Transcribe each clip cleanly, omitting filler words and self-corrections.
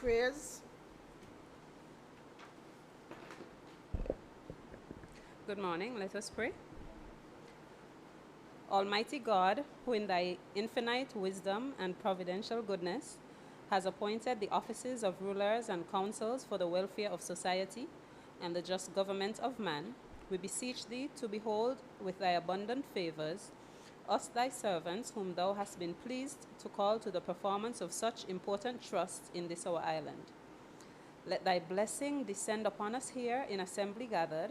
prayers. Good morning. Let us pray. Almighty God, who in thy infinite wisdom and providential goodness has appointed the offices of rulers and councils for the welfare of society and the just government of man, we beseech thee to behold with thy abundant favors us thy servants whom thou hast been pleased to call to the performance of such important trusts in this our island. Let thy blessing descend upon us here in assembly gathered,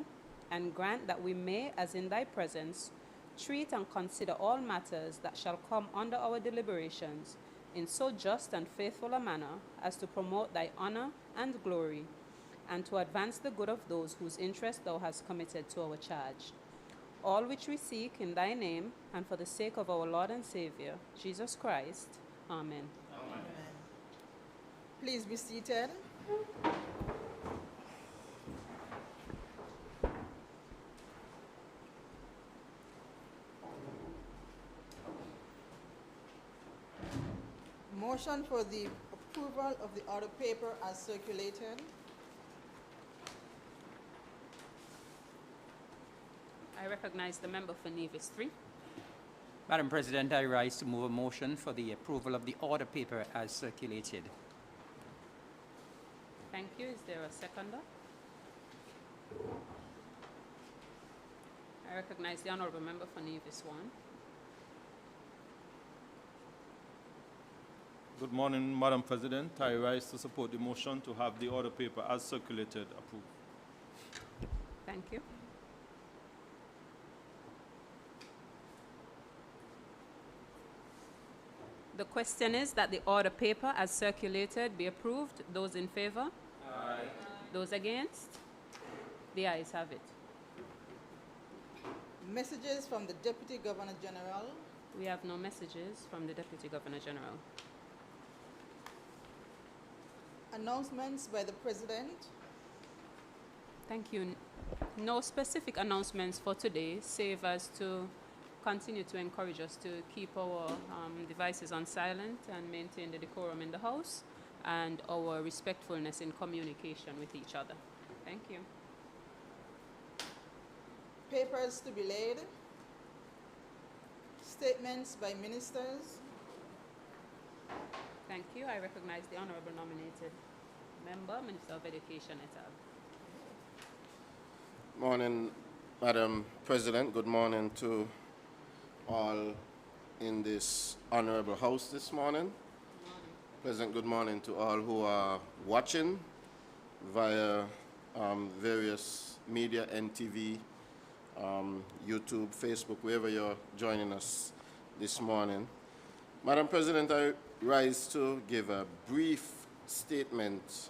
and grant that we may, as in thy presence, treat and consider all matters that shall come under our deliberations in so just and faithful a manner as to promote thy honor and glory, and to advance the good of those whose interest thou hast committed to our charge. All which we seek in thy name, and for the sake of our Lord and Savior, Jesus Christ. Amen. Amen. Please be seated. Motion for the approval of the order paper as circulated. I recognize the member for Nevis 3. Madam President, I rise to move a motion for the approval of the order paper as circulated. Thank you. Is there a seconder? I recognize the honourable member for Nevis 1. Good morning, Madam President. I rise to support the motion to have the order paper as circulated approved. Thank you. The question is that the order paper as circulated be approved. Those in favor? Aye. Those against? The ayes have it. Messages from the Deputy Governor General. We have no messages from the Deputy Governor General. Announcements by the President. Thank you. No specific announcements for today, save as to continue to encourage us to keep our devices on silent and maintain the decorum in the House and our respectfulness in communication with each other. Thank you. Papers to be laid. Statements by ministers. Thank you. I recognize the honourable nominated member, Minister of Education et al. Morning, Madam President. Good morning to all in this honorable house this morning. President, good morning to all who are watching via various media, NTV, YouTube, Facebook, wherever you're joining us this morning. Madam President, I rise to give a brief statement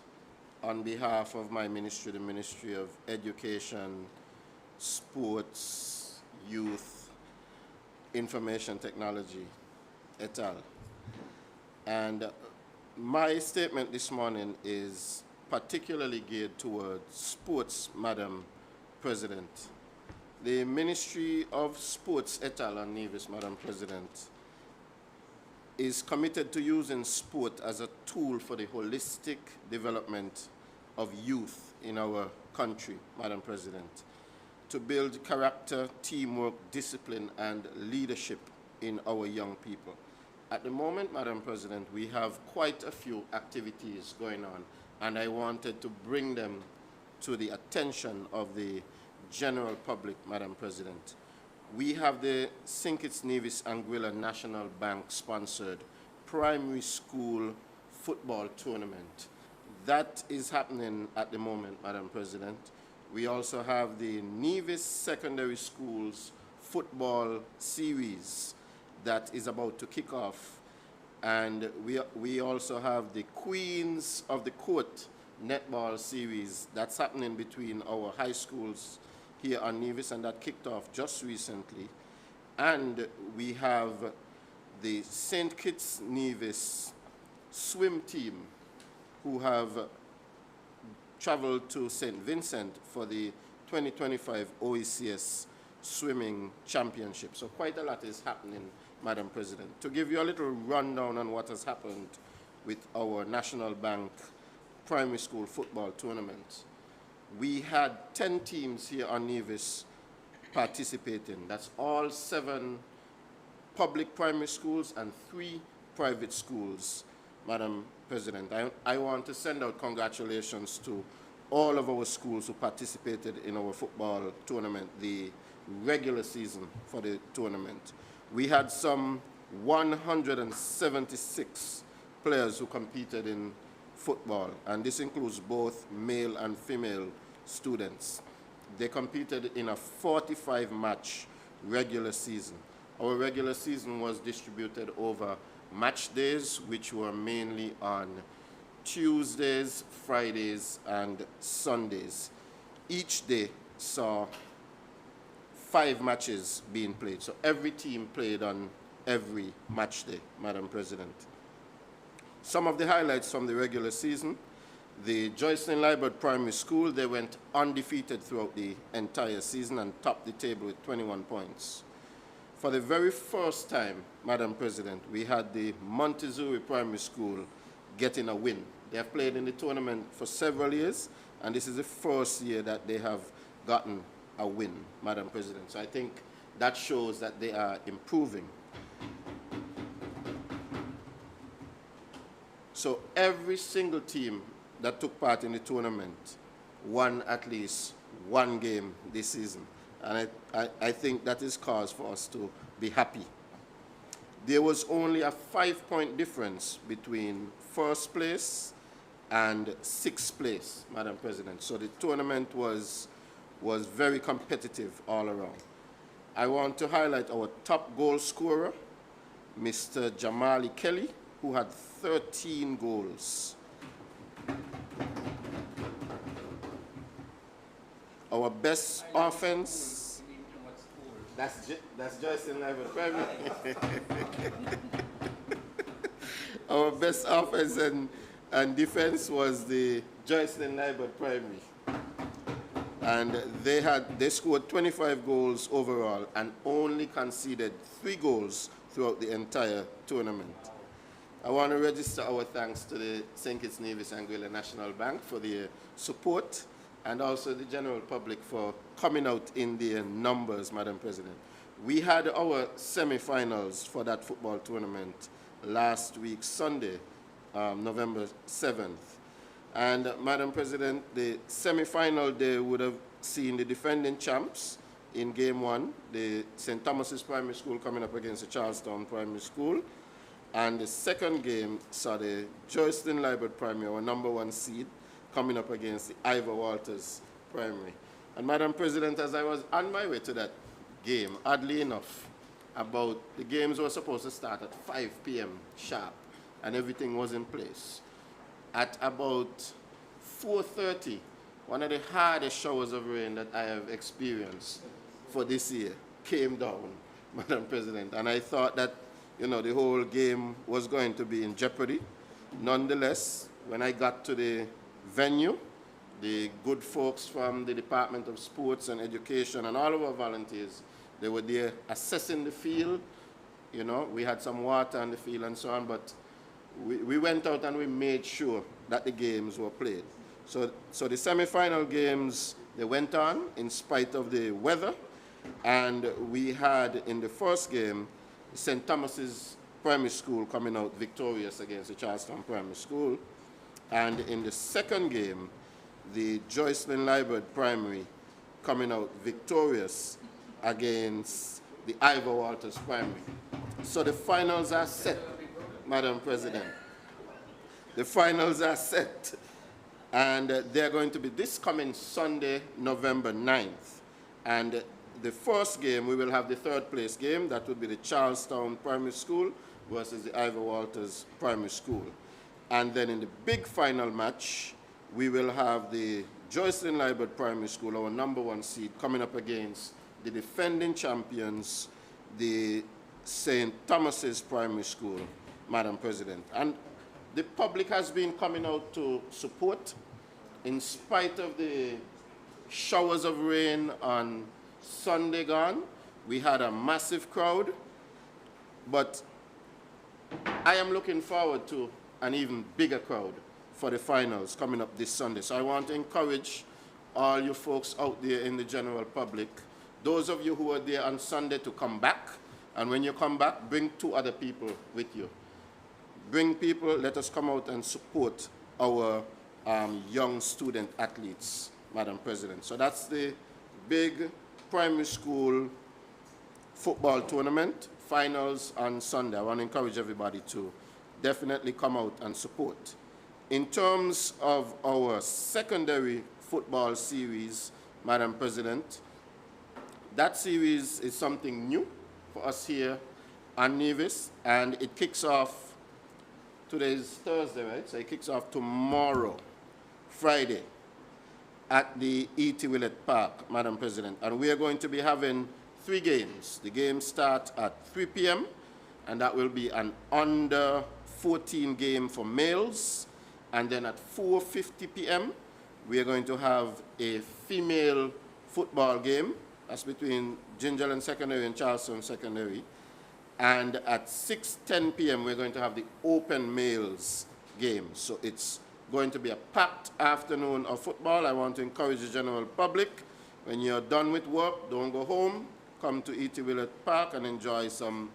on behalf of my ministry, the Ministry of Education, Sports, Youth, Information Technology, et al. And my statement this morning is particularly geared towards sports, Madam President. The Ministry of Sports, et al. And Nevis, Madam President, is committed to using sport as a tool for the holistic development of youth in our country, Madam President, to build character, teamwork, discipline, and leadership in our young people. At the moment, Madam President, we have quite a few activities going on, and I wanted to bring them to the attention of the general public, Madam President. We have the St. Kitts Nevis Anguilla National Bank sponsored primary school football tournament. That is happening at the moment, Madam President. We also have the Nevis Secondary Schools football series that is about to kick off. And we also have the Queens of the Court netball series that's happening between our high schools here on Nevis, and that kicked off just recently. And we have the St. Kitts Nevis swim team who have traveled to St. Vincent for the 2025 OECS Swimming Championship. So quite a lot is happening, Madam President. To give you a little rundown on what has happened with our National Bank primary school football tournament. We had 10 teams here on Nevis participating. That's all 7 public primary schools and 3 private schools, Madam President. I want to send out congratulations to all of our schools who participated in our football tournament, the regular season for the tournament. We had some 176 players who competed in football, and this includes both male and female students. They competed in a 45-match regular season. Our regular season was distributed over match days, which were mainly on Tuesdays, Fridays, and Sundays. Each day saw 5 matches being played. So every team played on every match day, Madam President. Some of the highlights from the regular season: the Joycelyn Liebert Primary School, they went undefeated throughout the entire season and topped the table with 21 points. For the very first time, Madam President, we had the Montezuma Primary School getting a win. They have played in the tournament for several years, and this is the first year that they have gotten a win, Madam President. So I think that shows that they are improving. So every single team that took part in the tournament won at least 1 game this season. And I think that is cause for us to be happy. There was only a 5-point difference between first place and 6th place, Madam President. So the tournament was very competitive all around. I want to highlight our top goal scorer, Mr. Jamali Kelly, who had 13 goals. Our best offense, that's Joycelyn Liebert Primary. Our best offense and defense was the Joycelyn Liebert Primary. And they scored 25 goals overall and only conceded 3 goals throughout the entire tournament. I want to register our thanks to the St. Kitts Nevis Anguilla National Bank for their support, and also the general public for coming out in their numbers, Madam President. We had our semi-finals for that football tournament last week, Sunday, November 7th. And Madam President, the semi-final day would have seen the defending champs in game 1, the St. Thomas's Primary School coming up against the Charlestown Primary School. And the second game saw the Joycelyn Liebert Primary, our #1 seed, coming up against the Ivor Walters Primary. And Madam President, as I was on my way to that game, oddly enough, the games were supposed to start at 5 p.m. sharp, and everything was in place. At about 4:30, one of the hardest showers of rain that I have experienced for this year came down, Madam President, and I thought that, you know, the whole game was going to be in jeopardy. Nonetheless, when I got to the venue, the good folks from the Department of Sports and Education and all of our volunteers, they were there assessing the field. You know, we had some water on the field and so on, but we went out and we made sure that the games were played. So the semi-final games, they went on in spite of the weather, and we had in the first game St. Thomas's Primary School coming out victorious against the Charlestown Primary School. And in the second game, the Joycelyn Liebert Primary coming out victorious against the Ivor Walters Primary. So the finals are set, Madam President. The finals are set. And they're going to be this coming Sunday, November 9th. And the first game, we will have the 3rd place game. That would be the Charlestown Primary School versus the Ivor Walters Primary School. And then in the big final match, we will have the Joycelyn Liebert Primary School, our #1 seed, coming up against the defending champions, the St. Thomas's Primary School, Madam President. And the public has been coming out to support in spite of the showers of rain on Sunday gone. We had a massive crowd, but I am looking forward to an even bigger crowd for the finals coming up this Sunday. So I want to encourage all you folks out there in the general public, those of you who are there on Sunday, to come back. And when you come back, bring 2 other people with you. Bring people, let us come out and support our young student athletes, Madam President. So that's the big primary school football tournament, finals on Sunday. I want to encourage everybody to definitely come out and support. In terms of our secondary football series, Madam President, that series is something new for us here on Nevis, and it kicks off, today's Thursday, right? So it kicks off tomorrow, Friday, at the E.T. Willett Park, Madam President. And we are going to be having 3 games. The games start at 3 p.m., and that will be an under 14 game for males. And then at 4:50 p.m., we are going to have a female football game. That's between Gingerland Secondary and Charleston Secondary. And at 6:10 p.m., we're going to have the open males game. So it's going to be a packed afternoon of football. I want to encourage the general public, when you're done with work, don't go home. Come to E.T. Willett Park and enjoy some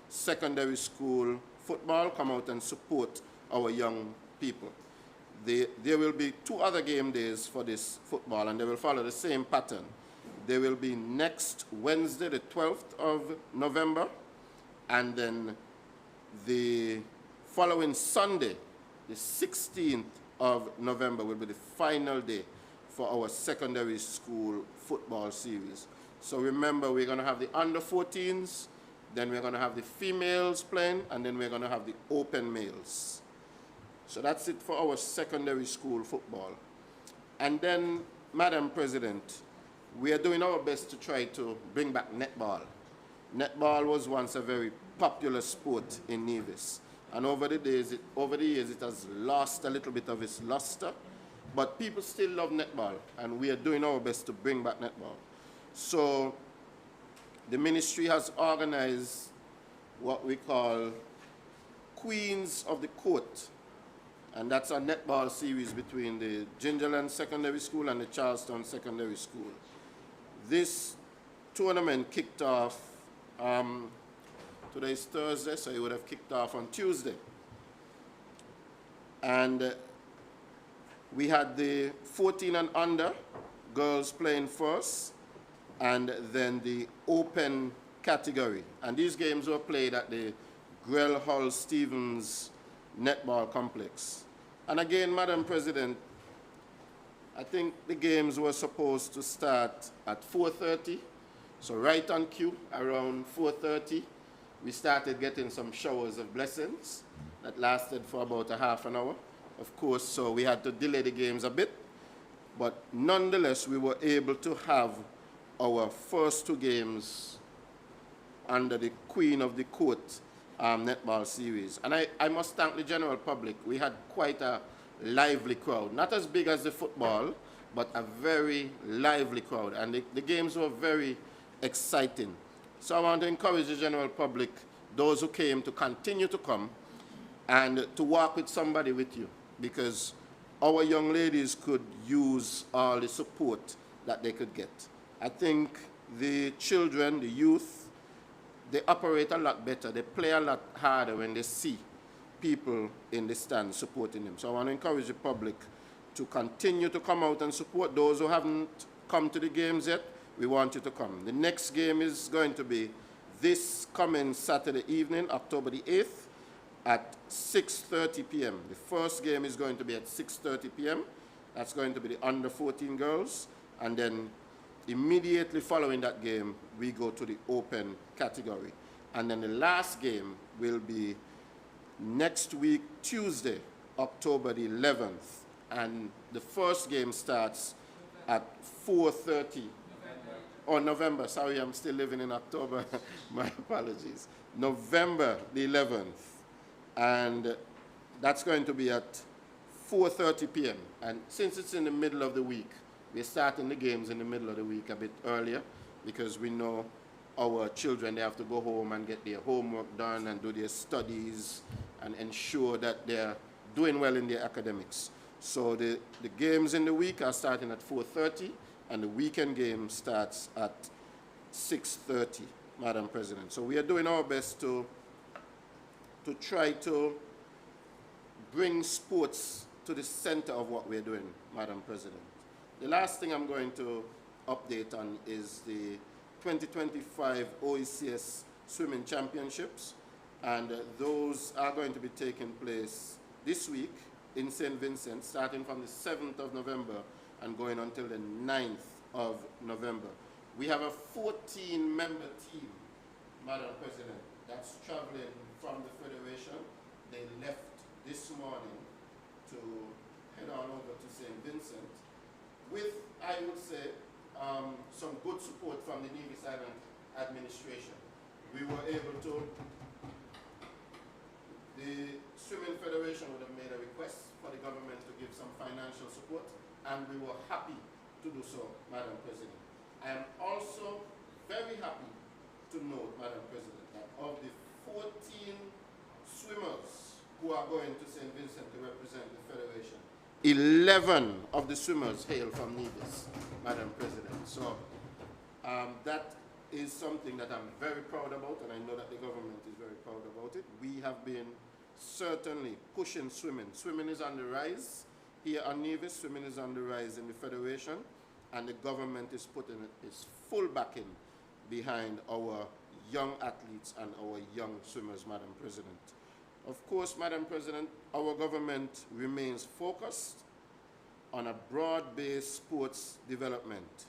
secondary school football. Come out and support our young people. There will be 2 other game days for this football, and they will follow the same pattern. They will be next Wednesday, the 12th of November, and then the following Sunday, the 16th of November, will be the final day for our secondary school football series. So remember, we're going to have the under-14s, then we're going to have the females playing, and then we're going to have the open males. So that's it for our secondary school football. And then, Madam President, we are doing our best to try to bring back netball. Netball was once a very popular sport in Nevis. And over the years, it has lost a little bit of its luster. But people still love netball, and we are doing our best to bring back netball. So the ministry has organized what we call Queens of the Court. And that's a netball series between the Gingerland Secondary School and the Charleston Secondary School. This tournament kicked off, today's Thursday, so it would have kicked off on Tuesday. And we had the 14 and under girls playing first, and then the open category. And these games were played at the Grell Hull Stevens Netball Complex. And again, Madam President, I think the games were supposed to start at 4:30. So right on cue, around 4:30, we started getting some showers of blessings that lasted for about a half an hour, of course, so we had to delay the games a bit. But nonetheless, we were able to have our first 2 games under the Queen of the Court netball series. And I must thank the general public. We had quite a lively crowd, not as big as the football, but a very lively crowd. And the games were very exciting. So I want to encourage the general public, those who came, to continue to come and to walk with somebody with you, because our young ladies could use all the support that they could get. I think the children, the youth, they operate a lot better. They play a lot harder when they see people in the stand supporting them. So I want to encourage the public to continue to come out and support. Those who haven't come to the games yet, we want you to come. The next game is going to be this coming Saturday evening, October the 8th, at 6:30 p.m. The first game is going to be at 6:30 p.m. That's going to be the under-14 girls. And then immediately following that game, we go to the open category. And then the last game will be next week, Tuesday, October the 11th. And the first game starts at 4:30. Oh, November. Sorry, I'm still living in October. My apologies. November the 11th. And that's going to be at 4:30 p.m. And since it's in the middle of the week, we're starting the games in the middle of the week a bit earlier, because we know our children, they have to go home and get their homework done and do their studies and ensure that they're doing well in their academics. So the games in the week are starting at 4:30, and the weekend game starts at 6:30, Madam President. So we are doing our best to try to bring sports to the center of what we're doing, Madam President. The last thing I'm going to update on is the 2025 OECS Swimming Championships, and those are going to be taking place this week in St. Vincent, starting from the 7th of November and going until the 9th of November. We have a 14-member team, Madam President, that's traveling from the Federation. They left this morning to head on over to St. Vincent with, I would say, some good support from the Nevis Island administration. We were able to, the Swimming Federation would have made a request for the government to give some financial support, and we were happy to do so, Madam President. I am also very happy to note, Madam President, that of the 14 swimmers who are going to St. Vincent to represent the Federation, 11 of the swimmers hail from Nevis, Madam President. So that is something that I'm very proud about, and I know that the government is very proud about it. We have been certainly pushing swimming. Swimming is on the rise here on Nevis. Swimming is on the rise in the Federation, and the government is putting its full backing behind our young athletes and our young swimmers, Madam President. Of course, Madam President, our government remains focused on a broad-based sports development.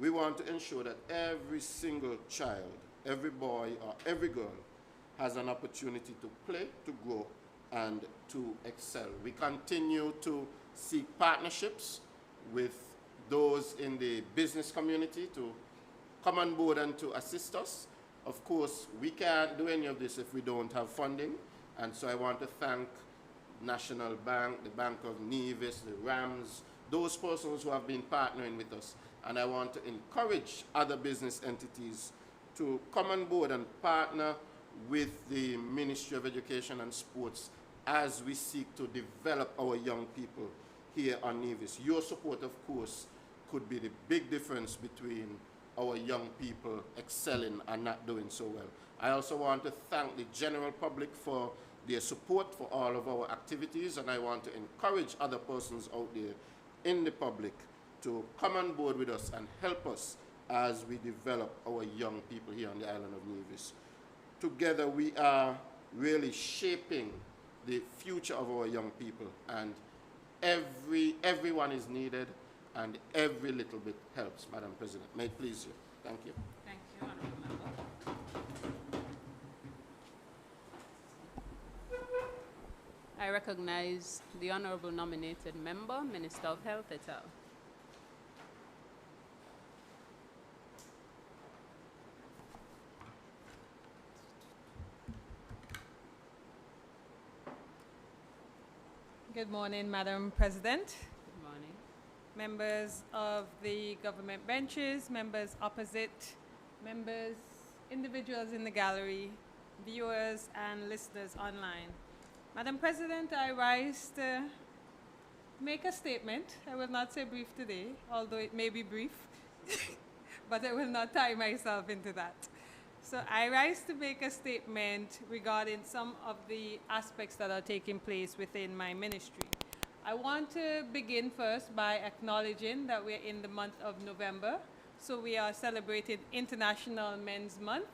We want to ensure that every single child, every boy or every girl has an opportunity to play, to grow, and to excel. We continue to seek partnerships with those in the business community to come on board and to assist us. Of course, we can't do any of this if we don't have funding. And so I want to thank National Bank, the Bank of Nevis, the RAMS, those persons who have been partnering with us. And I want to encourage other business entities to come on board and partner with the Ministry of Education and Sports as we seek to develop our young people here on Nevis. Your support, of course, could be the big difference between our young people excelling and not doing so well. I also want to thank the general public for their support for all of our activities, and I want to encourage other persons out there in the public to come on board with us and help us as we develop our young people here on the island of Nevis. Together we are really shaping the future of our young people, and everyone is needed, and every little bit helps, Madam President. May it please you. Thank you. Thank you, Honourable Member. I recognize the Honourable Nominated Member, Minister of Health et al. Good morning, Madam President, Good morning. members of the government benches, members opposite, members, individuals in the gallery, viewers and listeners online. Madam President, I rise to make a statement. I will not say brief today, although it may be brief, but I will not tie myself into that. So I rise to make a statement regarding some of the aspects that are taking place within my ministry. I want to begin first by acknowledging that we're in the month of November. So we are celebrating International Men's Month.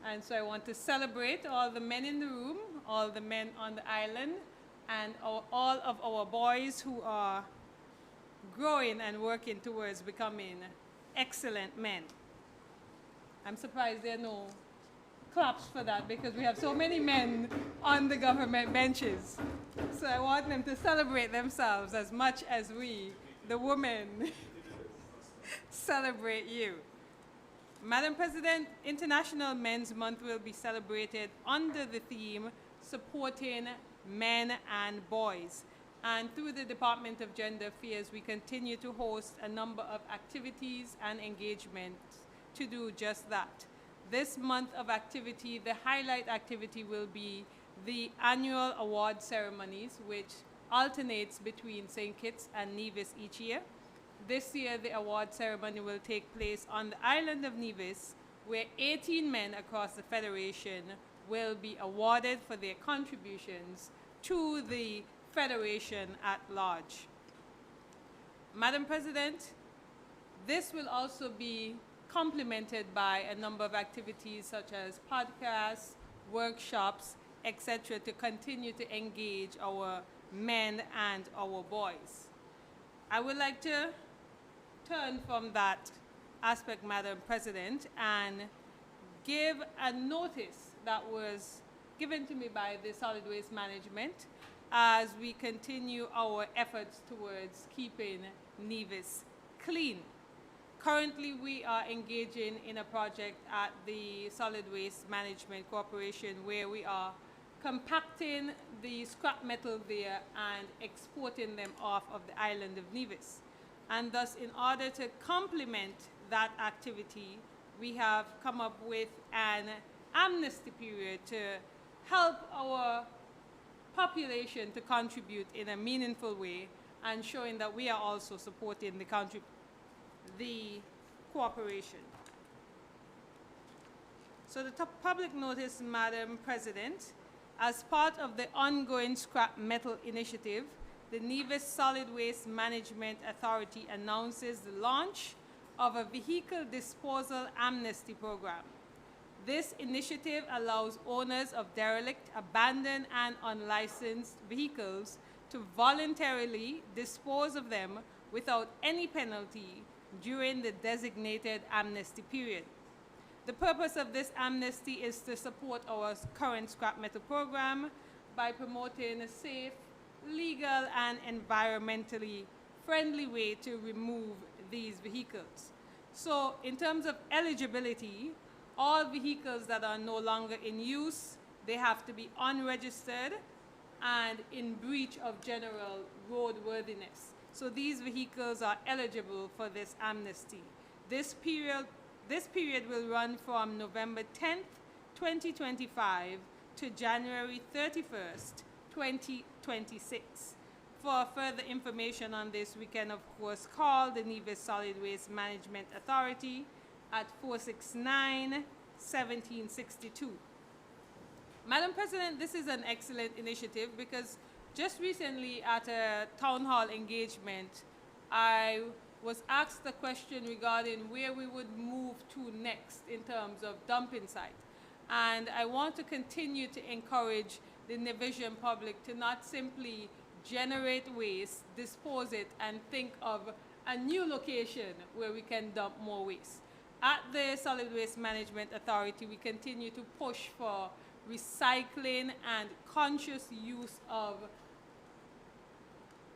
And so I want to celebrate all the men in the room, all the men on the island, and all of our boys who are growing and working towards becoming excellent men. I'm surprised there are no claps for that because we have so many men on the government benches. So I want them to celebrate themselves as much as we, the women, celebrate you. Madam President, International Men's Month will be celebrated under the theme Supporting Men and Boys. And through the Department of Gender Affairs, we continue to host a number of activities and engagements to do just that. This month of activity, the highlight activity will be the annual award ceremonies, which alternates between St. Kitts and Nevis each year. This year, the award ceremony will take place on the island of Nevis, where 18 men across the Federation will be awarded for their contributions to the Federation at large. Madam President, this will also be complemented by a number of activities such as podcasts, workshops, etc., to continue to engage our men and our boys. I would like to turn from that aspect, Madam President, and give a notice that was given to me by the Solid Waste Management as we continue our efforts towards keeping Nevis clean. Currently, we are engaging in a project at the Solid Waste Management Corporation where we are compacting the scrap metal there and exporting them off of the island of Nevis. And thus, in order to complement that activity, we have come up with an amnesty period to help our population to contribute in a meaningful way and showing that we are also supporting the cooperation. So the public notice, Madam President, as part of the ongoing scrap metal initiative, the Nevis Solid Waste Management Authority announces the launch of a vehicle disposal amnesty program. This initiative allows owners of derelict, abandoned, and unlicensed vehicles to voluntarily dispose of them without any penalty during the designated amnesty period. The purpose of this amnesty is to support our current scrap metal program by promoting a safe, legal, and environmentally friendly way to remove these vehicles. So in terms of eligibility, all vehicles that are no longer in use, they have to be unregistered and in breach of general roadworthiness. So these vehicles are eligible for this amnesty. This period will run from November 10th, 2025 to January 31st, 2026. For further information on this, we can of course call the Nevis Solid Waste Management Authority at 469-1762. Madam President, this is an excellent initiative because just recently at a town hall engagement, I was asked a question regarding where we would move to next in terms of dumping site. And I want to continue to encourage the Nevisian public to not simply generate waste, dispose it, and think of a new location where we can dump more waste. At the Solid Waste Management Authority, we continue to push for recycling and conscious use of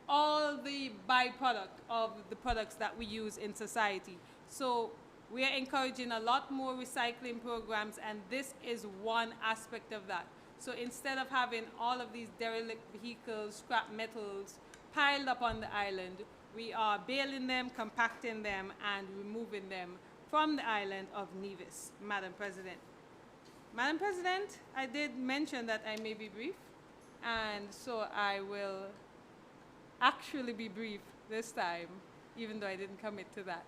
all the byproduct of the products that we use in society. So we are encouraging a lot more recycling programs, and this is one aspect of that. So instead of having all of these derelict vehicles, scrap metals piled up on the island, we are baling them, compacting them, and removing them from the island of Nevis, Madam President. Madam President, I did mention that I may be brief, and so I will actually be brief this time, even though I didn't commit to that.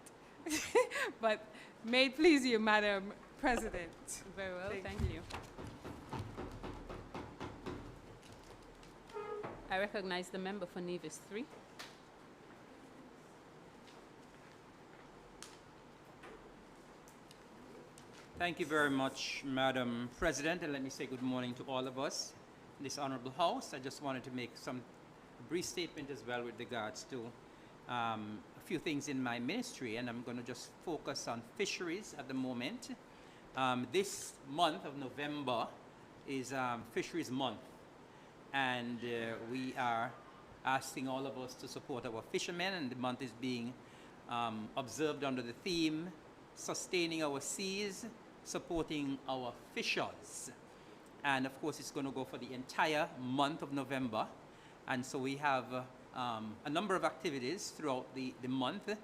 But may it please you, Madam President. Very well, thank you. I recognize the member for Nevis 3. Thank you very much, Madam President, and let me say good morning to all of us in this honorable house. I just wanted to make some brief statement as well with regards to a few things in my ministry, and I'm going to just focus on fisheries at the moment. This month of November is Fisheries Month, and we are asking all of us to support our fishermen, and the month is being observed under the theme, Sustaining Our Seas, Supporting Our Fishers. And of course, it's going to go for the entire month of November. And so we have a number of activities throughout the month.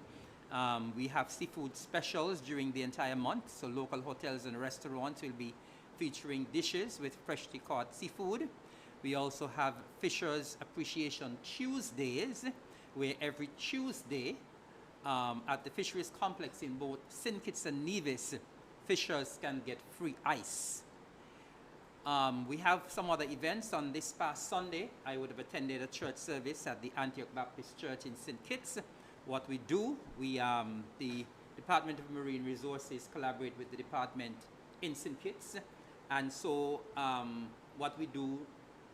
We have seafood specials during the entire month. So local hotels and restaurants will be featuring dishes with freshly caught seafood. We also have Fishers Appreciation Tuesdays, where every Tuesday at the Fisheries Complex in both St. Kitts and Nevis, fishers can get free ice. We have some other events. On this past Sunday, I would have attended a church service at the Antioch Baptist Church in St. Kitts. What we do, the Department of Marine Resources collaborate with the department in St. Kitts, and so what we do,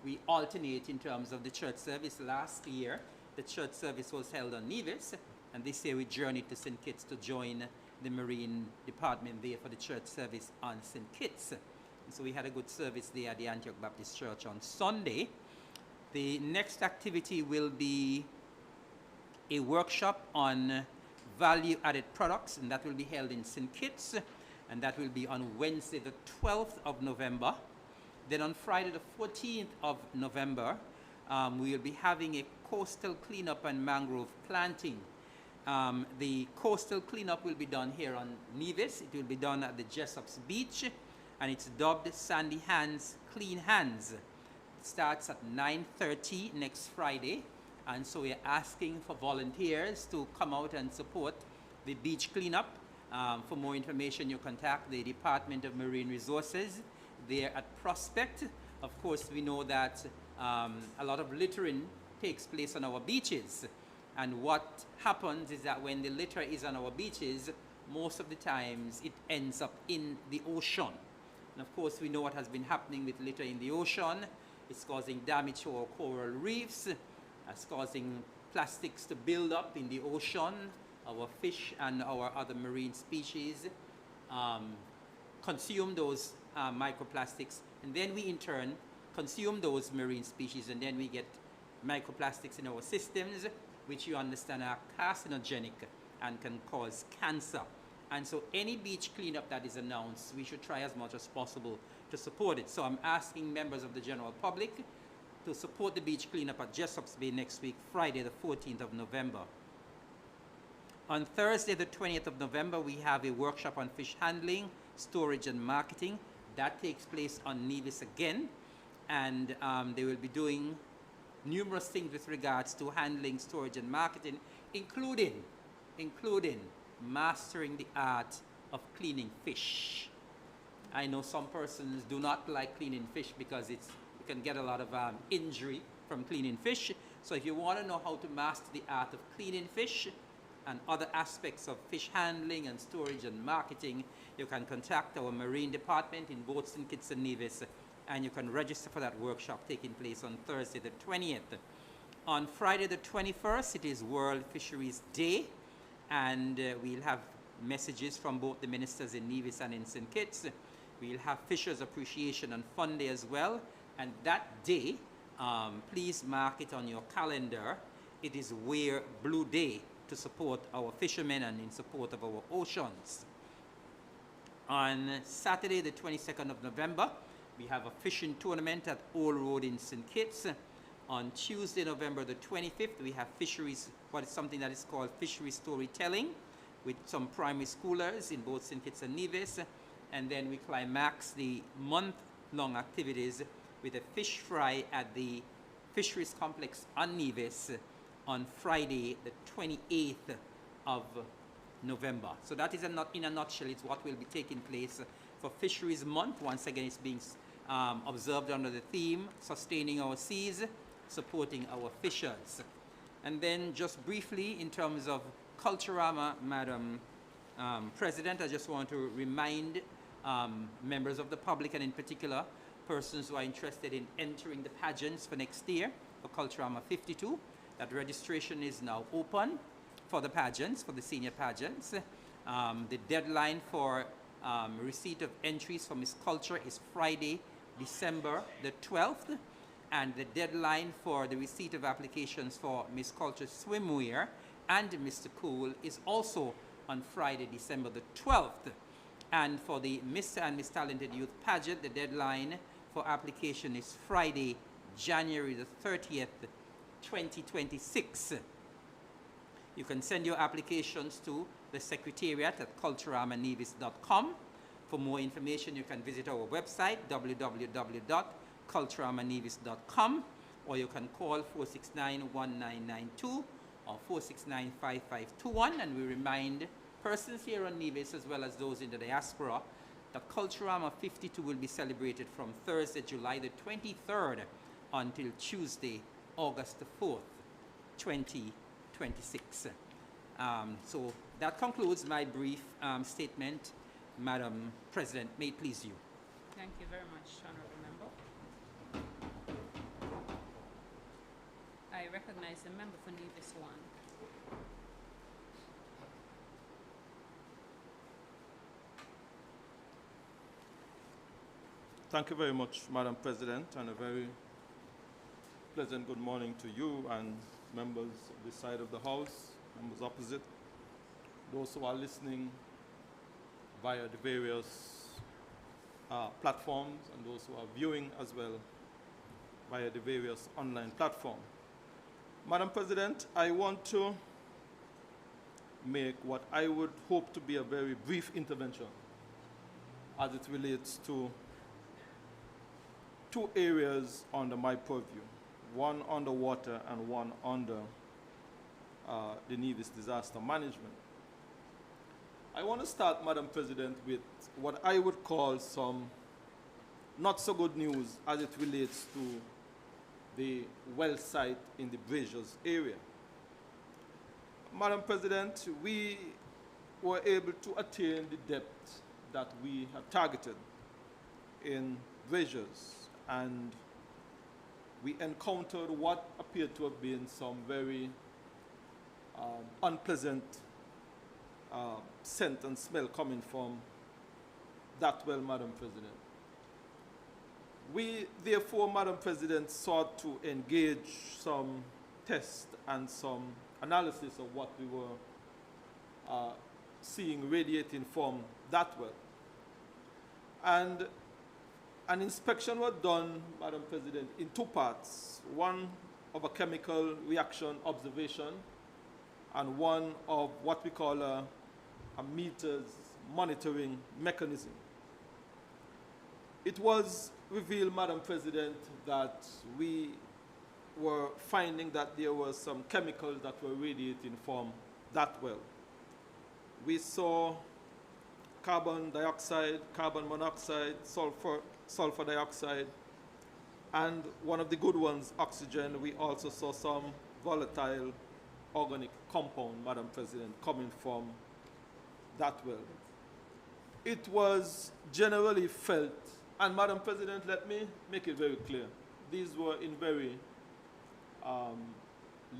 we alternate in terms of the church service. Last year, the church service was held on Nevis, and this year we journeyed to St. Kitts to join the Marine Department there for the church service on St. Kitts. And so we had a good service there at the Antioch Baptist Church on Sunday. The next activity will be a workshop on value-added products, and that will be held in St. Kitts, and that will be on Wednesday the 12th of November. Then on Friday the 14th of November, we will be having a coastal cleanup and mangrove planting. The coastal cleanup will be done here on Nevis. It will be done at the Jessops Beach, and it's dubbed Sandy Hands, Clean Hands. It starts at 9:30 next Friday, and so we're asking for volunteers to come out and support the beach cleanup. For more information, you contact the Department of Marine Resources there at Prospect. Of course, we know that a lot of littering takes place on our beaches, and what happens is that when the litter is on our beaches, most of the times it ends up in the ocean. And of course, we know what has been happening with litter in the ocean. It's causing damage to our coral reefs. It's causing plastics to build up in the ocean. Our fish and our other marine species consume those microplastics, and then we in turn consume those marine species, and then we get microplastics in our systems, which you understand are carcinogenic and can cause cancer. And so any beach cleanup that is announced, we should try as much as possible to support it. So I'm asking members of the general public to support the beach cleanup at Jessops Bay next week, Friday the 14th of November. On Thursday the 20th of November, we have a workshop on fish handling, storage and marketing. That takes place on Nevis again, and they will be doing numerous things with regards to handling, storage and marketing, including mastering the art of cleaning fish. I know some persons do not like cleaning fish because you can get a lot of injury from cleaning fish. So if you want to know how to master the art of cleaning fish and other aspects of fish handling and storage and marketing, you can contact our Marine Department in both St. Kitts and Nevis, and you can register for that workshop taking place on Thursday the 20th. On Friday the 21st, it is World Fisheries Day, and we'll have messages from both the ministers in Nevis and in St. Kitts. We'll have Fishers Appreciation and Fun Day as well, and that day, please mark it on your calendar. It is Wear Blue Day to support our fishermen and in support of our oceans. On Saturday the 22nd of November, we have a fishing tournament at Old Road in St. Kitts. On Tuesday, November the 25th, we have fisheries, something that is called fishery storytelling with some primary schoolers in both St. Kitts and Nevis. And then we climax the month-long activities with a fish fry at the Fisheries Complex on Nevis on Friday, the 28th of November. So that is in a nutshell, it's what will be taking place for Fisheries Month. Once again, it's being observed under the theme, Sustaining Our Seas, Supporting Our Fishers. And then just briefly, in terms of Culturama, Madam President, I just want to remind members of the public, and in particular, persons who are interested in entering the pageants for next year, for Culturama 52, that registration is now open for the pageants, for the senior pageants. The deadline for receipt of entries for Miss Culture is Friday, December the 12th, and the deadline for the receipt of applications for Miss Culture Swimwear and Mr. Cool is also on Friday, December the 12th. And for the Mr. and Miss Talented Youth Pageant, the deadline for application is Friday, January the 30th, 2026. You can send your applications to the Secretariat at culturamanevis.com. For more information, you can visit our website, www.culturamanevis.com, or you can call 469-1992 or 469-5521. And we remind persons here on Nevis, as well as those in the diaspora, that Culturama 52 will be celebrated from Thursday, July the 23rd until Tuesday, August the 4th, 2026. So that concludes my brief statement. Madam President, may it please you. Thank you very much, Honourable Member. I recognize the member for Nevis 1. Thank you very much, Madam President, and a very pleasant good morning to you and members of this side of the House, members opposite, those who are listening via the various platforms, and those who are viewing as well via the various online platforms. Madam President, I want to make what I would hope to be a very brief intervention as it relates to two areas under my purview, one under water and one under the Nevis disaster management. I want to start, Madam President, with what I would call some not so good news as it relates to the well site in the Braziers area. Madam President, we were able to attain the depth that we had targeted in Braziers, and we encountered what appeared to have been some very unpleasant scent and smell coming from that well, Madam President. We, therefore, Madam President, sought to engage some tests and some analysis of what we were seeing radiating from that well. And an inspection was done, Madam President, in two parts. One of a chemical reaction observation and one of what we call a meters monitoring mechanism. It was revealed, Madam President, that we were finding that there were some chemicals that were radiating from that well. We saw carbon dioxide, carbon monoxide, sulfur dioxide, and one of the good ones, oxygen. We also saw some volatile organic compound, Madam President, coming from that well. It was generally felt, and Madam President, let me make it very clear, these were in very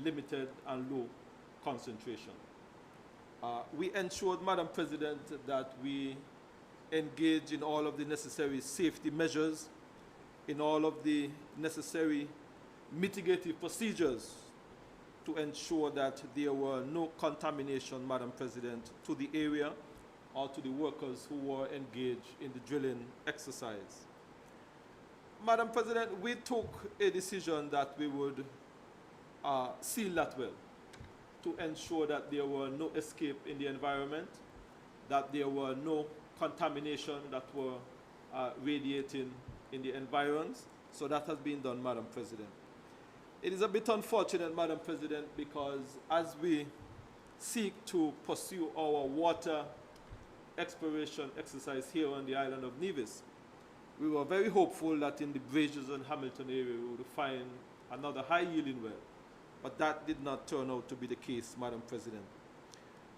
limited and low concentration. We ensured, Madam President, that we engage in all of the necessary safety measures, in all of the necessary mitigative procedures to ensure that there were no contamination, Madam President, to the area or to the workers who were engaged in the drilling exercise. Madam President, we took a decision that we would seal that well to ensure that there were no escape in the environment, that there were no contamination that were radiating in the environs. So that has been done, Madam President. It is a bit unfortunate, Madam President, because as we seek to pursue our water exploration exercise here on the island of Nevis, we were very hopeful that in the Braziers and Hamilton area we would find another high-yielding well, but that did not turn out to be the case, Madam President.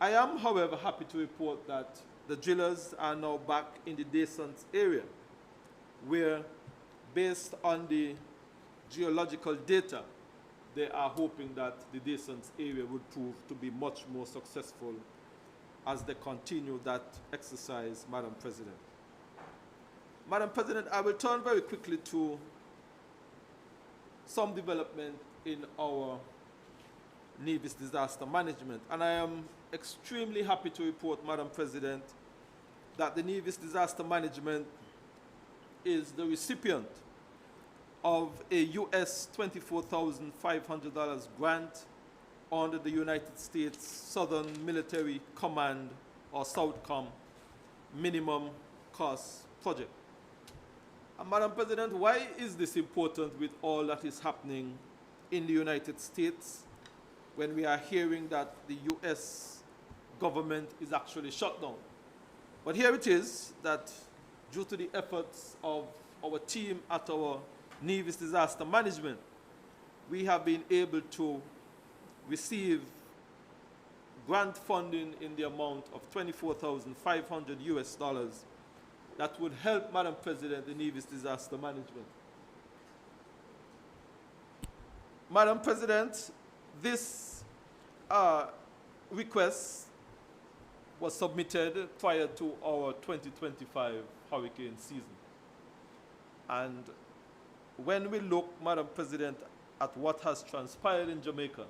I am, however, happy to report that the drillers are now back in the Descents area, where, based on the geological data, they are hoping that the Descents area would prove to be much more successful as they continue that exercise, Madam President. Madam President, I will turn very quickly to some development in our Nevis disaster management. And I am extremely happy to report, Madam President, that the Nevis disaster management is the recipient of a US $24,500 grant under the United States Southern Military Command, or SOUTHCOM, minimum cost project. And Madam President, why is this important with all that is happening in the United States when we are hearing that the US government is actually shut down? But here it is that due to the efforts of our team at our Nevis Disaster Management, we have been able to receive grant funding in the amount of $24,500 that would help, Madam President, the Nevis Disaster Management. Madam President, this request was submitted prior to our 2025 hurricane season. And when we look, Madam President, at what has transpired in Jamaica,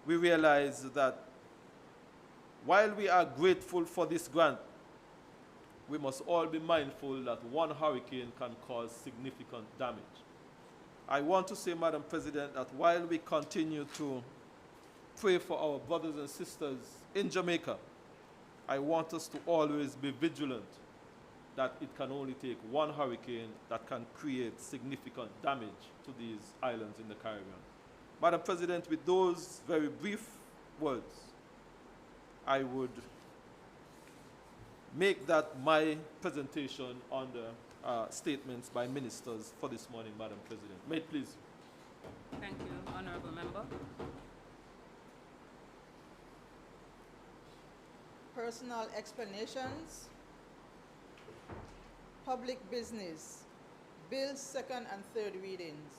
we realize that while we are grateful for this grant, we must all be mindful that one hurricane can cause significant damage. I want to say, Madam President, that while we continue to pray for our brothers and sisters in Jamaica, I want us to always be vigilant that it can only take one hurricane that can create significant damage to these islands in the Caribbean. Madam President, with those very brief words, I would make that my presentation on the statements by ministers for this morning, Madam President. May it please. Thank you, Honourable Member. Personal explanations. Public business. Bills second and third readings.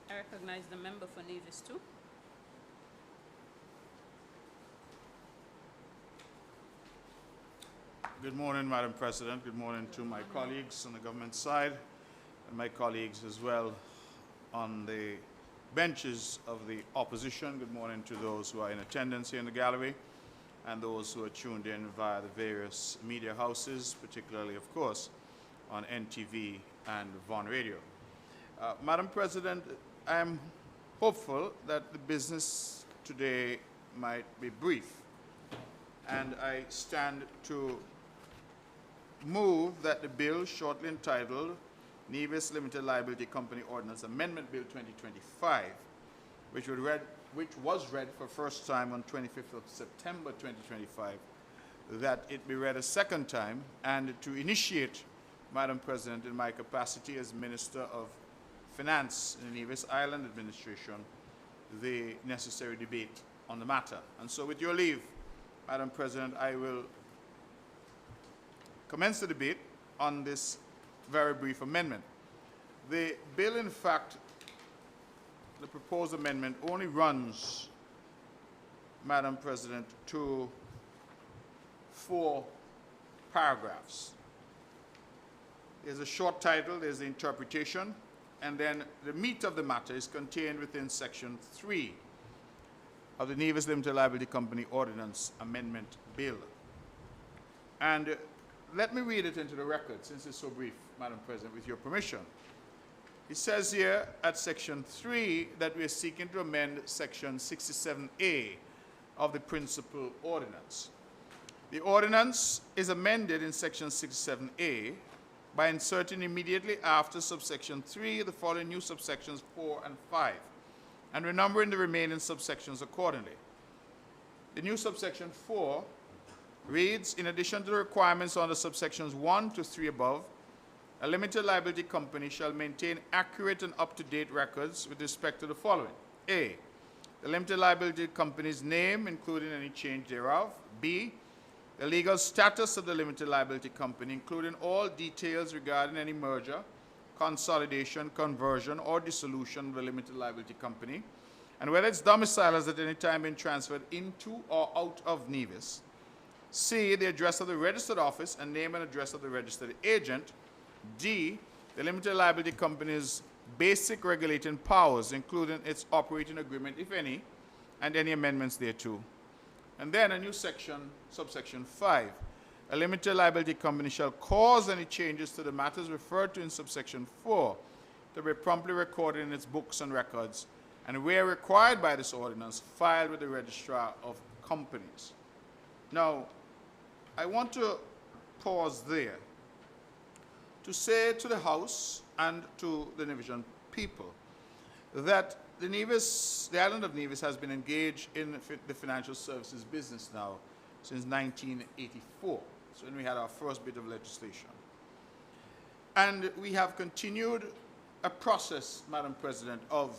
I recognize the member for Nevis 2. Good morning, Madam President. Good morning to my colleagues on the government side and my colleagues as well on the benches of the opposition. Good morning to those who are in attendance here in the gallery and those who are tuned in via the various media houses, particularly, of course, on NTV and Von Radio. Madam President, I am hopeful that the business today might be brief, and I stand to move that the bill shortly entitled Nevis Limited Liability Company Ordinance Amendment Bill 2025, which was read for first time on 25th of September 2025, that it be read a second time, and to initiate, Madam President, in my capacity as Minister of Finance in the Nevis Island Administration, the necessary debate on the matter. And so with your leave, Madam President, I will commence the debate on this very brief amendment. The bill, in fact, the proposed amendment only runs, Madam President, to 4 paragraphs. There's a short title, there's the interpretation, and then the meat of the matter is contained within Section 3 of the Nevis Limited Liability Company Ordinance Amendment Bill. And let me read it into the record, since it's so brief, Madam President, with your permission. It says here at Section 3 that we are seeking to amend Section 67A of the Principal Ordinance. The ordinance is amended in Section 67A by inserting immediately after subsection 3 the following new subsections 4 and 5, and renumbering the remaining subsections accordingly. The new subsection 4 reads, in addition to the requirements under subsections 1 to 3 above, a limited liability company shall maintain accurate and up-to-date records with respect to the following. A, the limited liability company's name, including any change thereof. B, the legal status of the limited liability company, including all details regarding any merger, consolidation, conversion, or dissolution of the limited liability company, and whether its domicile has at any time been transferred into or out of Nevis. C, the address of the registered office and name and address of the registered agent. D, the limited liability company's basic regulating powers, including its operating agreement, if any, and any amendments thereto. And then a new section, subsection 5. A limited liability company shall cause any changes to the matters referred to in subsection 4 to be promptly recorded in its books and records and where required by this ordinance, filed with the Registrar of Companies. Now, I want to pause there to say to the House and to the Nevisian people that the island of Nevis has been engaged in the financial services business now since 1984, so when we had our first bit of legislation. And we have continued a process, Madam President, of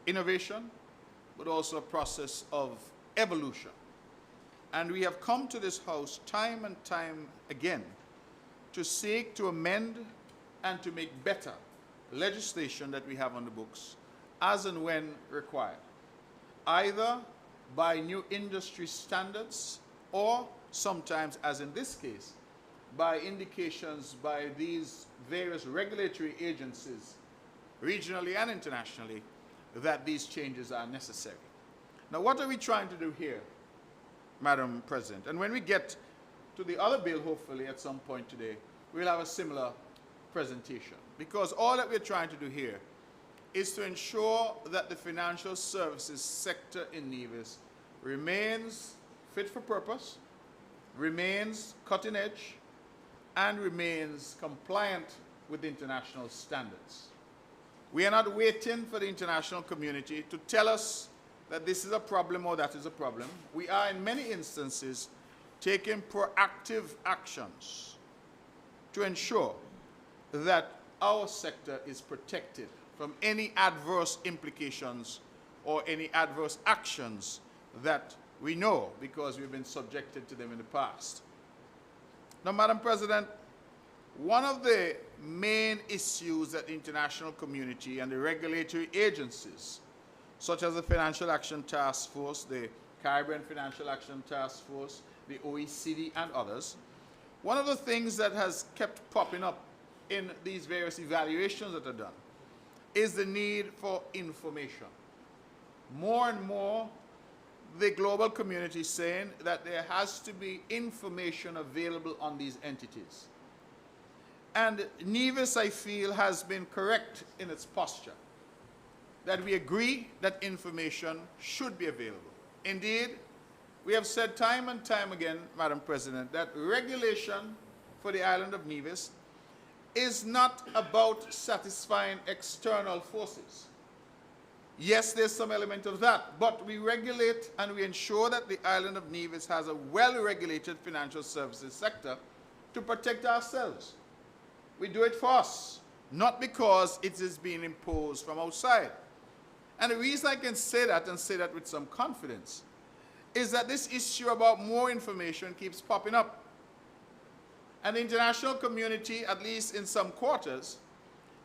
innovation, but also a process of evolution. And we have come to this House time and time again to seek to amend and to make better legislation that we have on the books as and when required, either by new industry standards or sometimes, as in this case, by indications by these various regulatory agencies, regionally and internationally, that these changes are necessary. Now, what are we trying to do here, Madam President? And when we get to the other bill, hopefully at some point today, we'll have a similar presentation. Because all that we're trying to do here is to ensure that the financial services sector in Nevis remains fit for purpose, remains cutting edge, and remains compliant with international standards. We are not waiting for the international community to tell us that this is a problem or that is a problem. We are, in many instances, taking proactive actions to ensure that our sector is protected from any adverse implications or any adverse actions that we know because we've been subjected to them in the past. Now, Madam President, one of the main issues that the international community and the regulatory agencies, such as the Financial Action Task Force, the Caribbean Financial Action Task Force, the OECD, and others, one of the things that has kept popping up in these various evaluations that are done is the need for information. More and more, the global community is saying that there has to be information available on these entities. And Nevis, I feel, has been correct in its posture, that we agree that information should be available. Indeed, we have said time and time again, Madam President, that regulation for the island of Nevis is not about satisfying external forces. Yes, there's some element of that, but we regulate and we ensure that the island of Nevis has a well-regulated financial services sector to protect ourselves. We do it for us, not because it is being imposed from outside. And the reason I can say that and say that with some confidence is that this issue about more information keeps popping up. And the international community, at least in some quarters,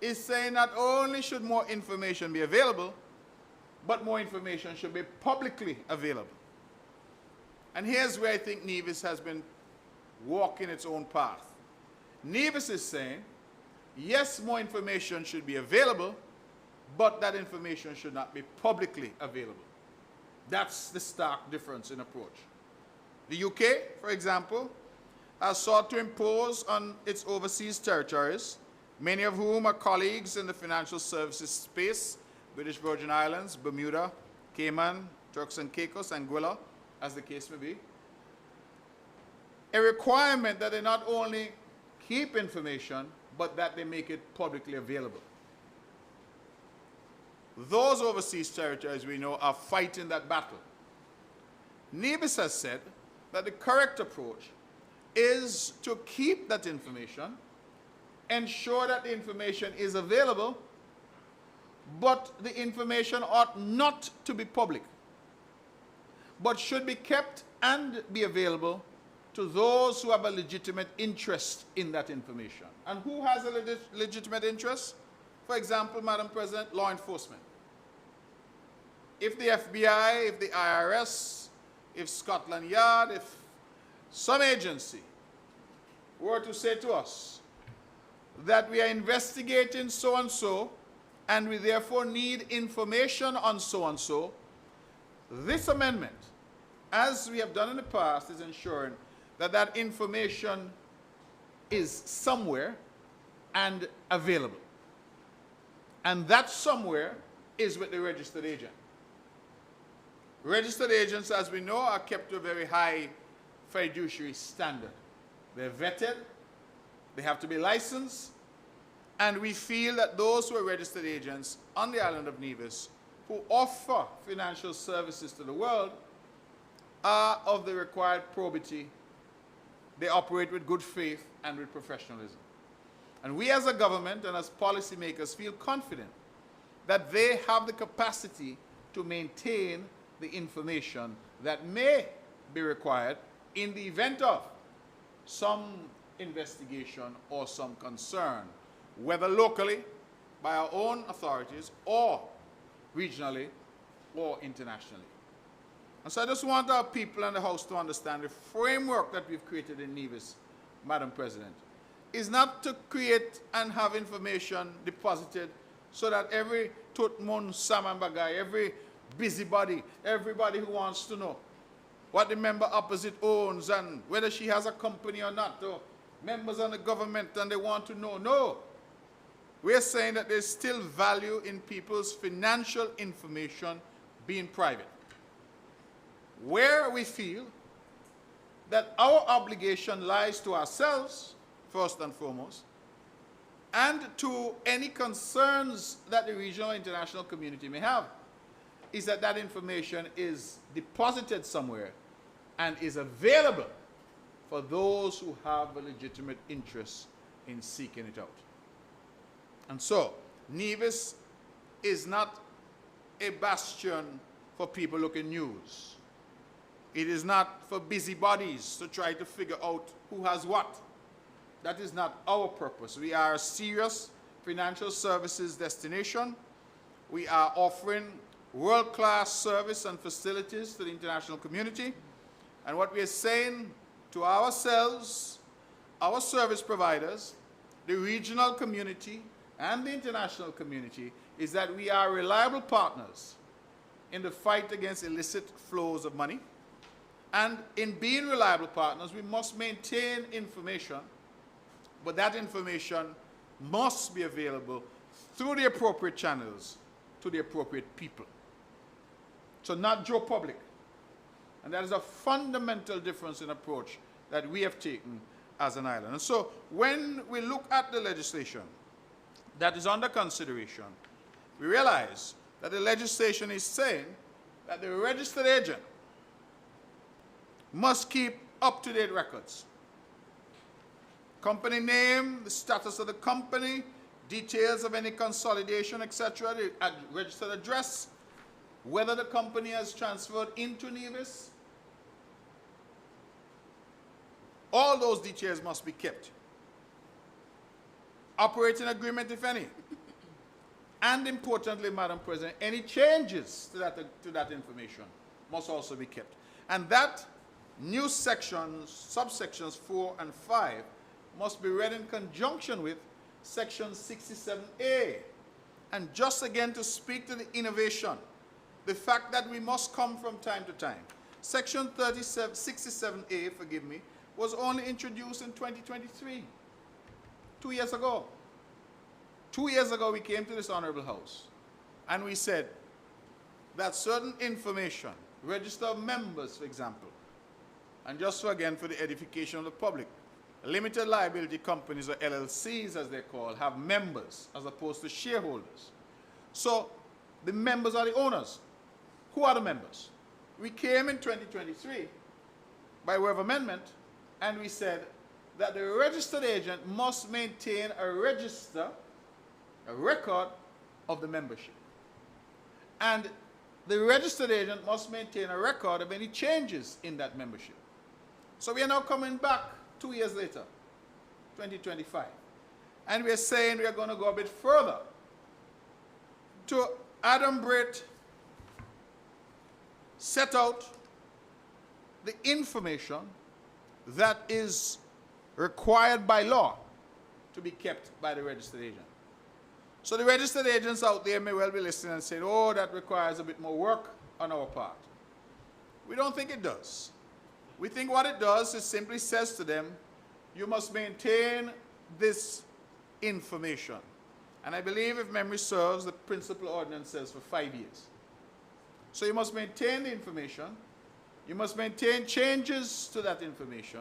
is saying not only should more information be available, but more information should be publicly available. And here's where I think Nevis has been walking its own path. Nevis is saying, yes, more information should be available, but that information should not be publicly available. That's the stark difference in approach. The UK, for example, has sought to impose on its overseas territories, many of whom are colleagues in the financial services space, British Virgin Islands, Bermuda, Cayman, Turks and Caicos, Anguilla, as the case may be, a requirement that they not only keep information, but that they make it publicly available. Those overseas territories, we know, are fighting that battle. Nevis has said that the correct approach is to keep that information, ensure that the information is available, but the information ought not to be public, but should be kept and be available to those who have a legitimate interest in that information. And who has a legitimate interest? For example, Madam President, law enforcement. If the FBI, if the IRS, if Scotland Yard, if some agency were to say to us that we are investigating so-and-so and we therefore need information on so-and-so, this amendment, as we have done in the past, is ensuring that that information is somewhere and available. And that somewhere is with the registered agent. Registered agents, as we know, are kept to a very high fiduciary standard. They're vetted, they have to be licensed, and we feel that those who are registered agents on the island of Nevis who offer financial services to the world are of the required probity. They operate with good faith and with professionalism. And we as a government and as policymakers feel confident that they have the capacity to maintain the information that may be required in the event of some investigation or some concern, whether locally by our own authorities or regionally or internationally. And so I just want our people and the House to understand the framework that we've created in Nevis, Madam President, is not to create and have information deposited so that every Tutmun, Samambagai, every busybody, everybody who wants to know what the member opposite owns and whether she has a company or not, or members of the government and they want to know. No. We're saying that there's still value in people's financial information being private. Where we feel that our obligation lies to ourselves, first and foremost, and to any concerns that the regional or international community may have, is that that information is deposited somewhere and is available for those who have a legitimate interest in seeking it out. And so, Nevis is not a bastion for people looking news. It is not for busybodies to try to figure out who has what. That is not our purpose. We are a serious financial services destination. We are offering world-class service and facilities to the international community. And what we are saying to ourselves, our service providers, the regional community, and the international community is that we are reliable partners in the fight against illicit flows of money. And in being reliable partners, we must maintain information, but that information must be available through the appropriate channels to the appropriate people. So not Joe Public. And that is a fundamental difference in approach that we have taken as an island. And so when we look at the legislation that is under consideration, we realize that the legislation is saying that the registered agent must keep up-to-date records. Company name, the status of the company, details of any consolidation, etc., the registered address, whether the company has transferred into Nevis. All those details must be kept. Operating agreement, if any. And importantly, Madam President, any changes to that information must also be kept. And that new sections, subsections 4 and 5, must be read in conjunction with section 67A. And just again to speak to the innovation, the fact that we must come from time to time. Section 67A, forgive me, was only introduced in 2023, 2 years ago. 2 years ago, we came to this Honourable House and we said that certain information, register of members, for example, and just for, again, for the edification of the public, limited liability companies, or LLCs as they're called, have members as opposed to shareholders. So the members are the owners. Who are the members? We came in 2023 by way of amendment and we said that the registered agent must maintain a register, a record of the membership. And the registered agent must maintain a record of any changes in that membership. So we are now coming back 2 years later, 2025. And we are saying we are going to go a bit further to adumbrate, set out the information that is required by law to be kept by the registered agent. So the registered agents out there may well be listening and saying, oh, that requires a bit more work on our part. We don't think it does. We think what it does is simply says to them, you must maintain this information. And I believe, if memory serves, the principal ordinance says for 5 years. So you must maintain the information. You must maintain changes to that information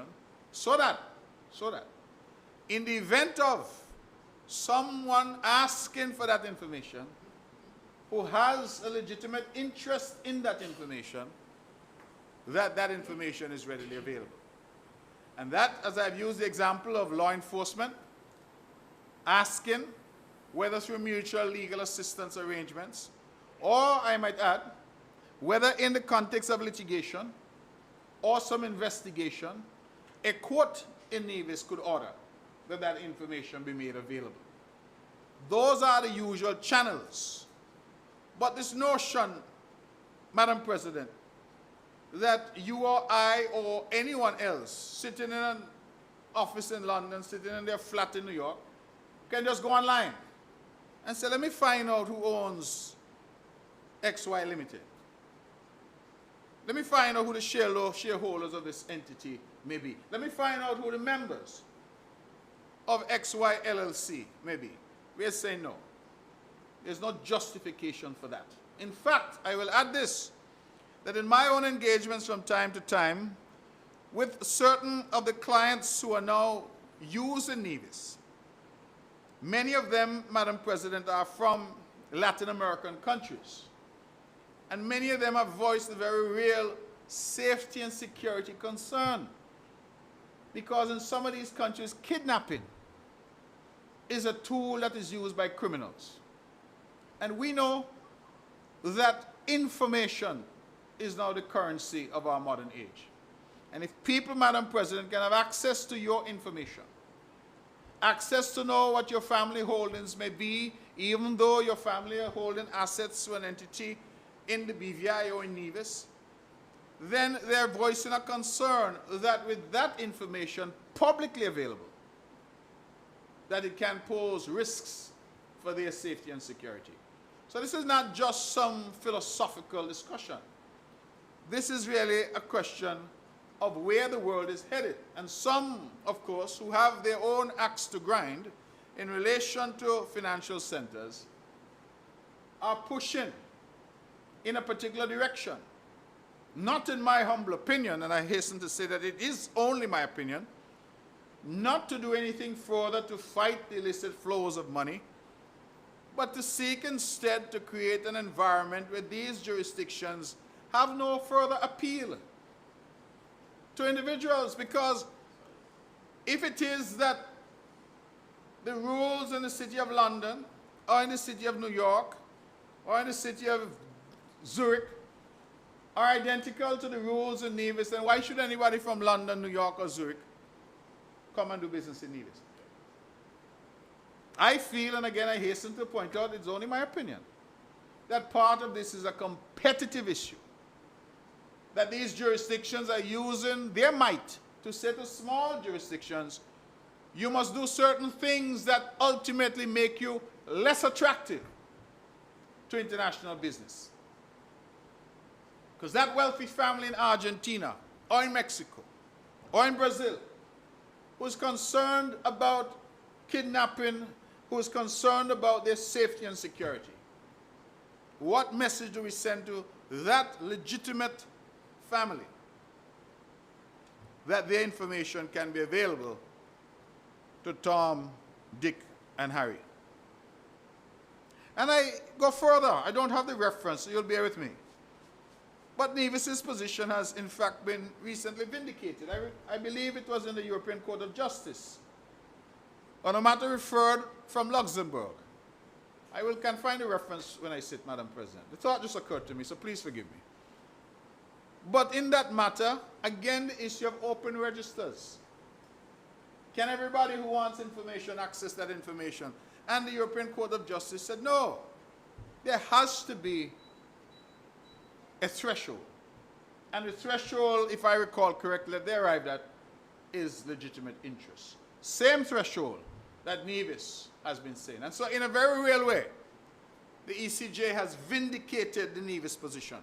so that in the event of someone asking for that information who has a legitimate interest in that information, that information is readily available. And that, as I've used the example of law enforcement, asking whether through mutual legal assistance arrangements, or I might add, whether in the context of litigation or some investigation, a court in Nevis could order that that information be made available. Those are the usual channels. But this notion, Madam President, that you or I or anyone else sitting in an office in London, sitting in their flat in New York, can just go online and say, let me find out who owns XY Limited. Let me find out who the shareholders of this entity may be. Let me find out who the members of XY LLC may be. We are saying no. There's no justification for that. In fact, I will add this, that in my own engagements from time to time with certain of the clients who are now using Nevis, many of them, Madam President, are from Latin American countries. And many of them have voiced a very real safety and security concern. Because in some of these countries, kidnapping is a tool that is used by criminals. And we know that information is now the currency of our modern age. And if people, Madam President, can have access to your information, access to know what your family holdings may be, even though your family are holding assets to an entity in the BVI or in Nevis, then they're voicing a concern that with that information publicly available, that it can pose risks for their safety and security. So this is not just some philosophical discussion. This is really a question of where the world is headed. And some, of course, who have their own axe to grind in relation to financial centers are pushing in a particular direction. Not in my humble opinion, and I hasten to say that it is only my opinion, not to do anything further to fight the illicit flows of money, but to seek instead to create an environment where these jurisdictions have no further appeal to individuals. Because if it is that the rules in the City of London, or in the City of New York, or in the City of Zurich are identical to the rules in Nevis, then why should anybody from London, New York, or Zurich come and do business in Nevis? I feel, and again I hasten to point out, it's only my opinion, that part of this is a competitive issue. That these jurisdictions are using their might to say to small jurisdictions, you must do certain things that ultimately make you less attractive to international business. Because that wealthy family in Argentina, or in Mexico, or in Brazil, who's concerned about kidnapping, who's concerned about their safety and security, what message do we send to that legitimate family that their information can be available to Tom, Dick, and Harry? And I go further. I don't have the reference, so you'll bear with me. But Nevis's position has, in fact, been recently vindicated. I believe it was in the European Court of Justice on a matter referred from Luxembourg. I can find a reference when I sit, Madam President. The thought just occurred to me, so please forgive me. But in that matter, again, the issue of open registers. Can everybody who wants information access that information? And the European Court of Justice said, no, there has to be a threshold. And the threshold, if I recall correctly, that they arrived at is legitimate interest. Same threshold that Nevis has been saying. And so in a very real way, the ECJ has vindicated the Nevis position.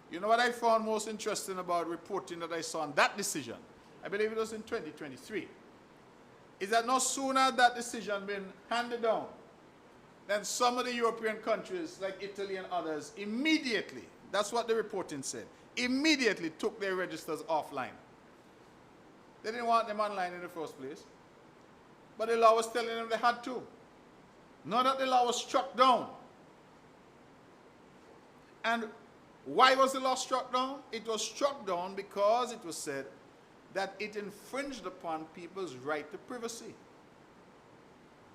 You know what I found most interesting about reporting that I saw on that decision? I believe it was in 2023. is that no sooner that decision been handed down, then some of the European countries like Italy and others immediately, that's what the reporting said, immediately took their registers offline. They didn't want them online in the first place. But the law was telling them they had to. Not that the law was struck down. And why was the law struck down? It was struck down because it was said that it infringed upon people's right to privacy.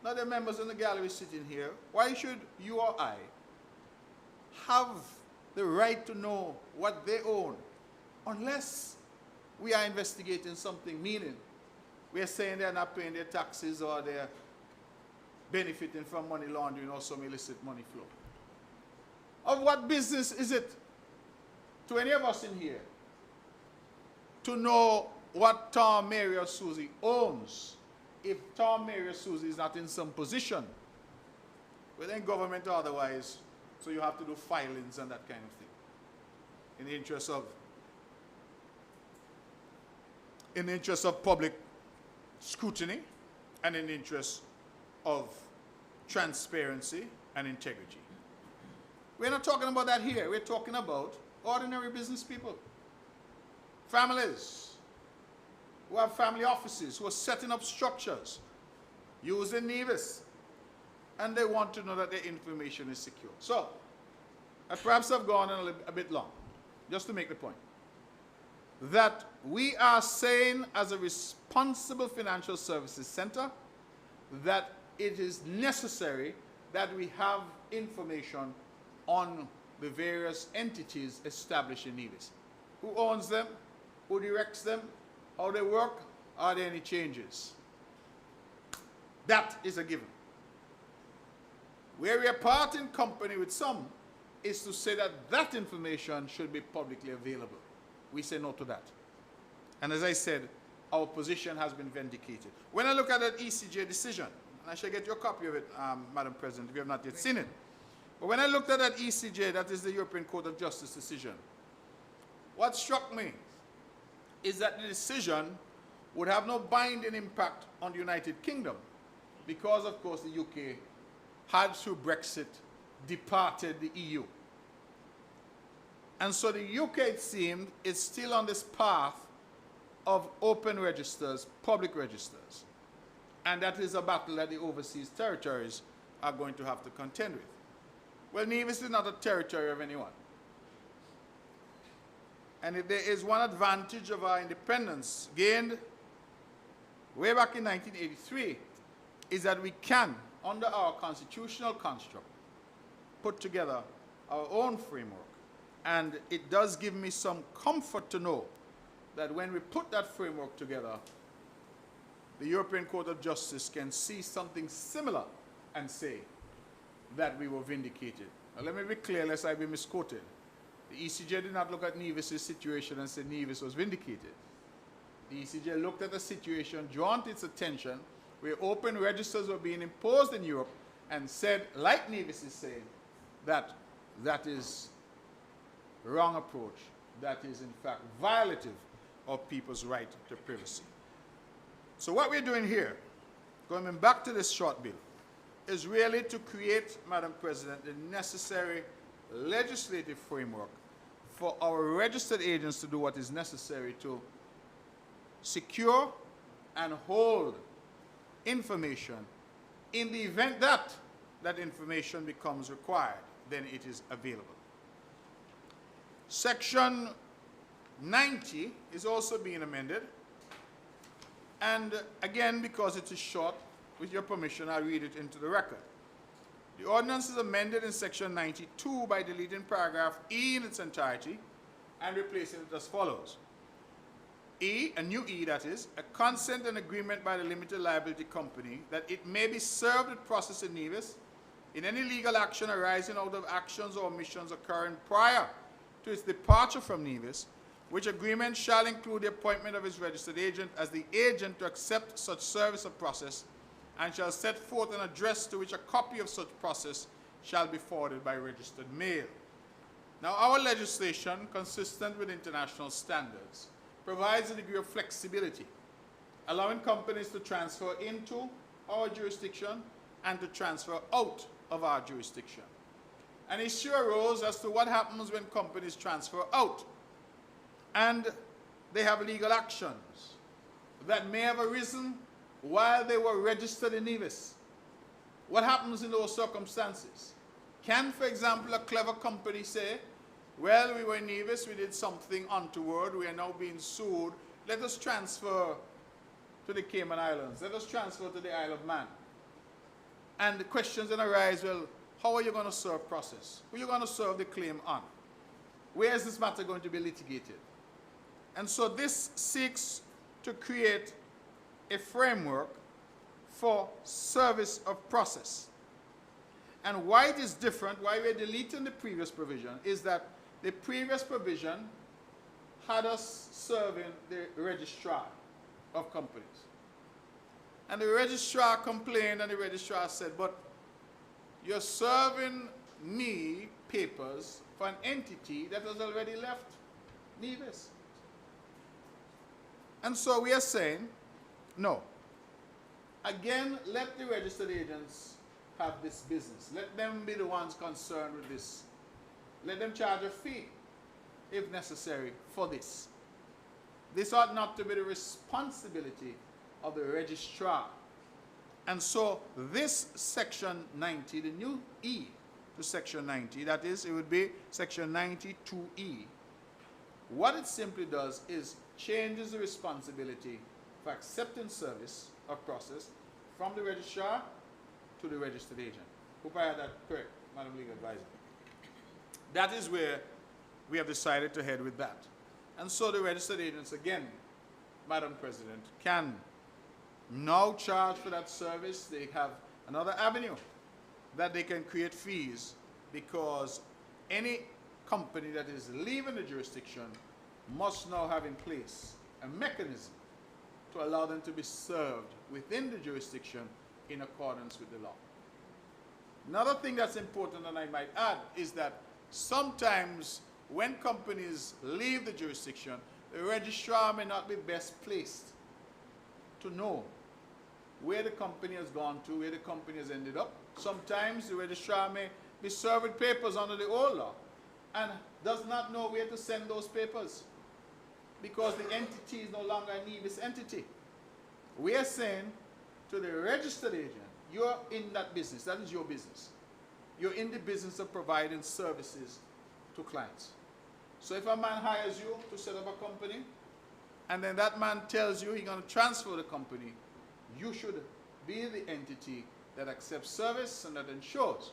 Now, the members in the gallery sitting here, why should you or I have the right to know what they own unless we are investigating something, meaning we are saying they're not paying their taxes or they're benefiting from money laundering or some illicit money flow? Of what business is it to any of us in here to know what Tom, Mary, or Susie owns if Tom, Mary, or Susie is not in some position within government or otherwise, so you have to do filings and that kind of thing in the interest of public scrutiny and in the interest of transparency and integrity. We're not talking about that here. We're talking about ordinary business people, families who have family offices, who are setting up structures using Nevis, and they want to know that their information is secure. So, perhaps I've gone on a bit long, just to make the point, that we are saying as a responsible financial services center that it is necessary that we have information on the various entities established in Nevis. Who owns them? Who directs them? How they work? Are there any changes? That is a given. Where we are parting company with some is to say that that information should be publicly available. We say no to that. And as I said, our position has been vindicated. When I look at that ECJ decision, and I shall get your copy of it, Madam President, if you have not yet seen it. But when I looked at that ECJ, that is the European Court of Justice decision, what struck me is that the decision would have no binding impact on the United Kingdom because, of course, the UK had, through Brexit, departed the EU. And so the UK, it seemed, is still on this path of open registers, public registers. And that is a battle that the overseas territories are going to have to contend with. Well, Nevis is not a territory of anyone. And if there is one advantage of our independence gained way back in 1983, is that we can, under our constitutional construct, put together our own framework. And it does give me some comfort to know that when we put that framework together, the European Court of Justice can see something similar and say that we were vindicated. Now let me be clear, lest I be misquoted. The ECJ did not look at Nevis' situation and say Nevis was vindicated. The ECJ looked at a situation, drawn to its attention, where open registers were being imposed in Europe and said, like Nevis is saying, that that is wrong approach. That is, in fact, violative of people's right to privacy. So what we're doing here, going back to this short bill, is really to create, Madam President, the necessary legislative framework for our registered agents to do what is necessary to secure and hold information. In the event that that information becomes required, then it is available. Section 90 is also being amended. And again, because it is short, with your permission, I'll read it into the record. The ordinance is amended in section 92 by deleting paragraph E in its entirety and replacing it as follows. E, a new E that is, a consent and agreement by the limited liability company that it may be served with process in Nevis in any legal action arising out of actions or omissions occurring prior to its departure from Nevis, which agreement shall include the appointment of its registered agent as the agent to accept such service of process and shall set forth an address to which a copy of such process shall be forwarded by registered mail. Now, our legislation, consistent with international standards, provides a degree of flexibility allowing companies to transfer into our jurisdiction and to transfer out of our jurisdiction. An issue arose as to what happens when companies transfer out and they have legal actions that may have arisen while they were registered in Nevis. What happens in those circumstances? Can, for example, a clever company say, well, we were in Nevis, we did something untoward, we are now being sued, let us transfer to the Cayman Islands, let us transfer to the Isle of Man. And the questions then arise, well, how are you going to serve process? Who are you going to serve the claim on? Where is this matter going to be litigated? And so this seeks to create a framework for service of process. And why it is different, why we're deleting the previous provision, is that the previous provision had us serving the registrar of companies. And the registrar complained, and the registrar said, but you're serving me papers for an entity that has already left Nevis. And so we are saying, no. Again, let the registered agents have this business. Let them be the ones concerned with this. Let them charge a fee, if necessary, for this. This ought not to be the responsibility of the registrar. And so this section 90, the new E to section 90, that is, it would be section 92E. What it simply does is changes the responsibility for accepting service or process from the registrar to the registered agent. Hope I had that correct, Madam Legal Advisor. That is where we have decided to head with that. And so the registered agents, again, Madam President, can now charge for that service. They have another avenue that they can create fees, because any company that is leaving the jurisdiction must now have in place a mechanism to allow them to be served within the jurisdiction in accordance with the law. Another thing that's important, and I might add, is that sometimes when companies leave the jurisdiction, the registrar may not be best placed to know where the company has gone to, where the company has ended up. Sometimes the registrar may be served with papers under the old law and does not know where to send those papers because the entity is no longer a Nevis entity. We are saying to the registered agent, you're in that business, that is your business. You're in the business of providing services to clients. So if a man hires you to set up a company, and then that man tells you he's going to transfer the company, you should be the entity that accepts service and that ensures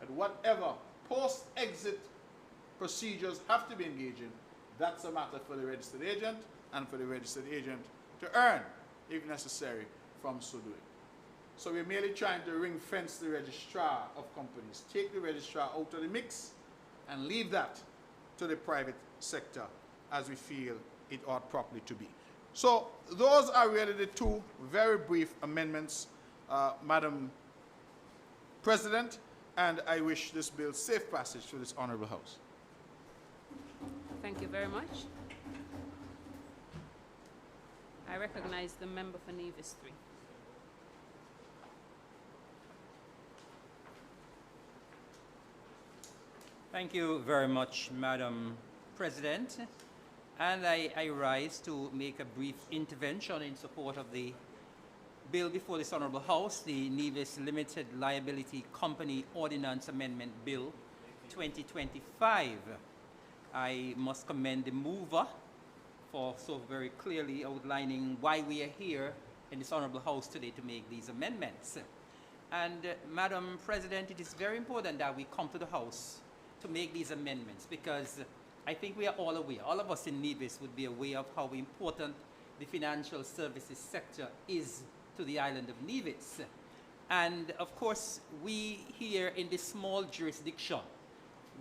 that whatever post-exit procedures have to be engaged in, that's a matter for the registered agent and for the registered agent to earn, if necessary, from so doing. So we're merely trying to ring fence the registrar of companies, take the registrar out of the mix and leave that to the private sector as we feel it ought properly to be. So those are really the two very brief amendments, Madam President, and I wish this bill safe passage through this Honourable House. Thank you very much. I recognize the member for Nevis 3. Thank you very much, Madam President. And I rise to make a brief intervention in support of the bill before this Honourable House, the Nevis Limited Liability Company Ordinance Amendment Bill 2025. I must commend the mover for so very clearly outlining why we are here in this Honourable House today to make these amendments. And Madam President, it is very important that we come to the House to make these amendments, because I think we are all aware, all of us in Nevis would be aware of how important the financial services sector is to the island of Nevis. And of course, we here in this small jurisdiction,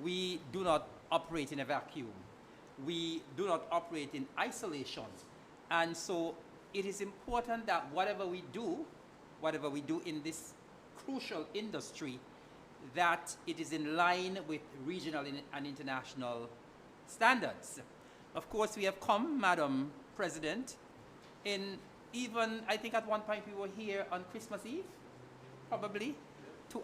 we do not operate in a vacuum. We do not operate in isolation. And so it is important that whatever we do in this crucial industry, that it is in line with regional and international standards. Of course, we have come, Madam President, in even, I think at one point we were here on Christmas Eve, probably, to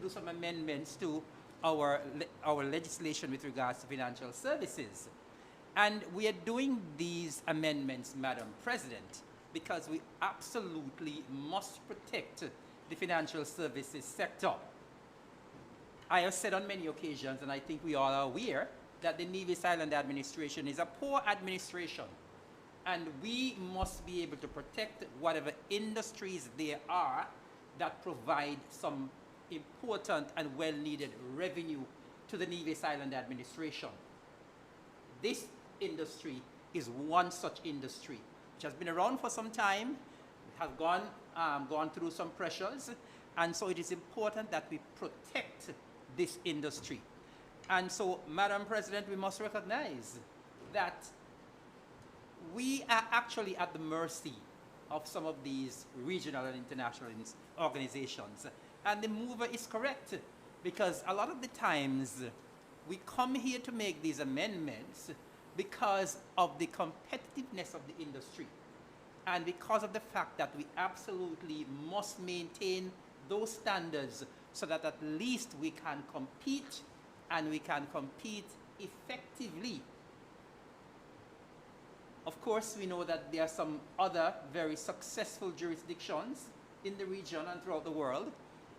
do some amendments to our legislation with regards to financial services. And we are doing these amendments, Madam President, because we absolutely must protect the financial services sector. I have said on many occasions, and I think we all are aware, that the Nevis Island administration is a poor administration. And we must be able to protect whatever industries there are that provide some important and well-needed revenue to the Nevis Island administration. This industry is one such industry, which has been around for some time, has gone through some pressures, and so it is important that we protect this industry. And so, Madam President, we must recognize that we are actually at the mercy of some of these regional and international organizations. And the mover is correct, because a lot of the times we come here to make these amendments because of the competitiveness of the industry and because of the fact that we absolutely must maintain those standards so that at least we can compete, and we can compete effectively. Of course, we know that there are some other very successful jurisdictions in the region and throughout the world,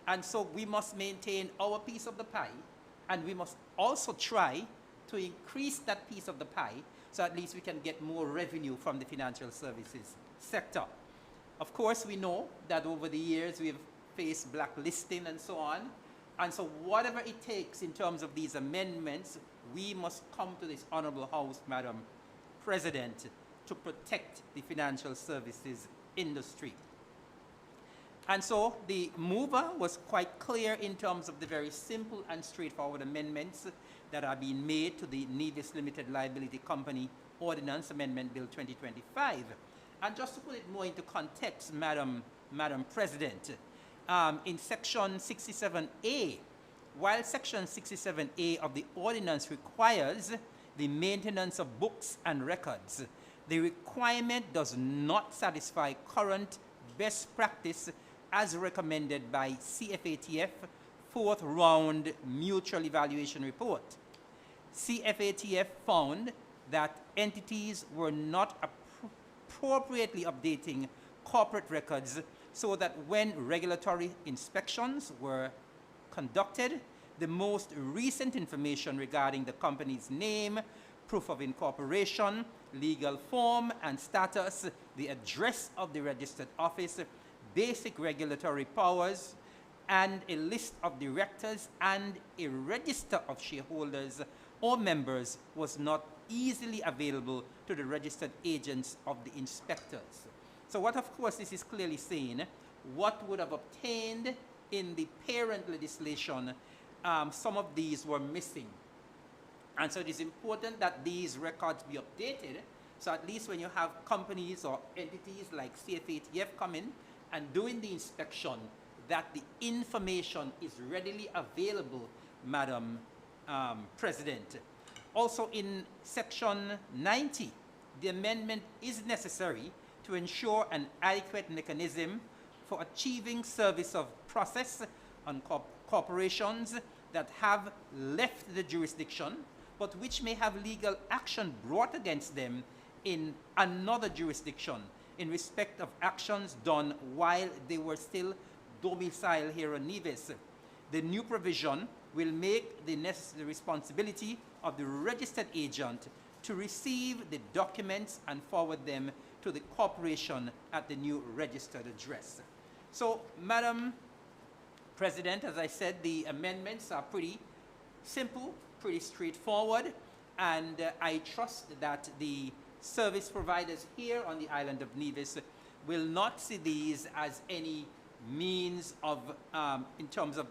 and so we must maintain our piece of the pie, and we must also try to increase that piece of the pie so at least we can get more revenue from the financial services sector. Of course, we know that over the years we've faced blacklisting and so on, and so whatever it takes in terms of these amendments, we must come to this honorable house, Madam President, to protect the financial services industry. And so the mover was quite clear in terms of the very simple and straightforward amendments that are being made to the Nevis Limited Liability Company Ordinance Amendment Bill 2025. And just to put it more into context, Madam President, in Section 67A, while Section 67A of the ordinance requires the maintenance of books and records, the requirement does not satisfy current best practice as recommended by CFATF fourth round mutual evaluation report. CFATF found that entities were not appropriately updating corporate records so that when regulatory inspections were conducted, the most recent information regarding the company's name, proof of incorporation, legal form and status, the address of the registered office, basic regulatory powers, and a list of directors and a register of shareholders or members was not easily available to the registered agents of the inspectors. So what, of course, this is clearly saying, what would have obtained in the parent legislation, some of these were missing. And so it is important that these records be updated, so at least when you have companies or entities like CFATF come in and doing the inspection, that the information is readily available, Madam President. Also in Section 90, the amendment is necessary to ensure an adequate mechanism for achieving service of process on corporations that have left the jurisdiction, but which may have legal action brought against them in another jurisdiction in respect of actions done while they were still domiciled here in Nevis. The new provision will make the necessary responsibility of the registered agent to receive the documents and forward them to the corporation at the new registered address. So, Madam President, as I said, the amendments are pretty simple, pretty straightforward, and I trust that the service providers here on the island of Nevis will not see these as any means of, in terms of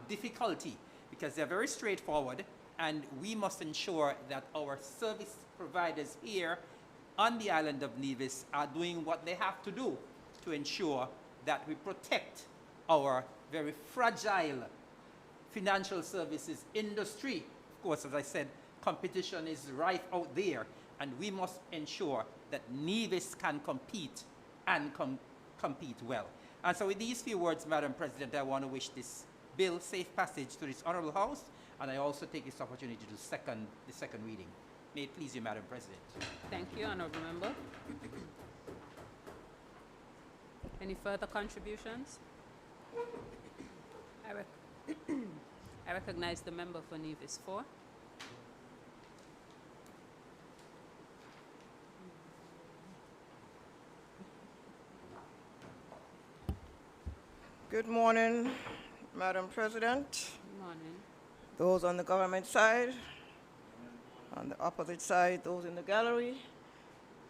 difficulty, because they're very straightforward, and we must ensure that our service providers here on the island of Nevis are doing what they have to do to ensure that we protect our very fragile financial services industry. Of course, as I said, competition is rife out there, and we must ensure that Nevis can compete and compete well. And so with these few words, Madam President, I want to wish this bill safe passage to this Honourable House, and I also take this opportunity to second the second reading. May it please you, Madam President. Thank you, Honourable Member. Any further contributions? I recognize the member for Nevis 4. Good morning, Madam President, Good morning. those on the government side, on the opposite side, those in the gallery,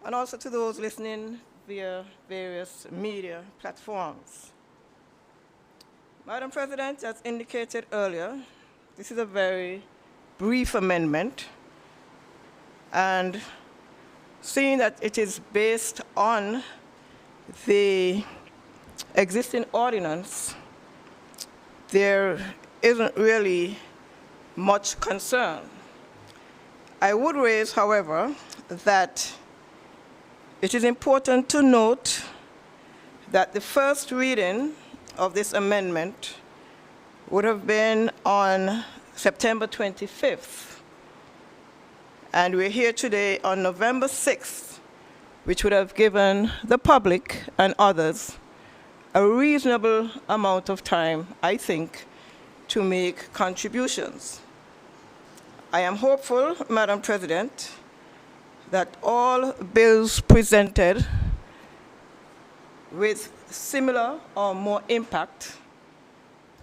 and also to those listening via various media platforms. Madam President, as indicated earlier, this is a very brief amendment, and seeing that it is based on the existing ordinance, there isn't really much concern. I would raise, however, that it is important to note that the first reading of this amendment would have been on September 25th, and we're here today on November 6th, which would have given the public and others a reasonable amount of time, I think, to make contributions. I am hopeful, Madam President, that all bills presented with similar or more impact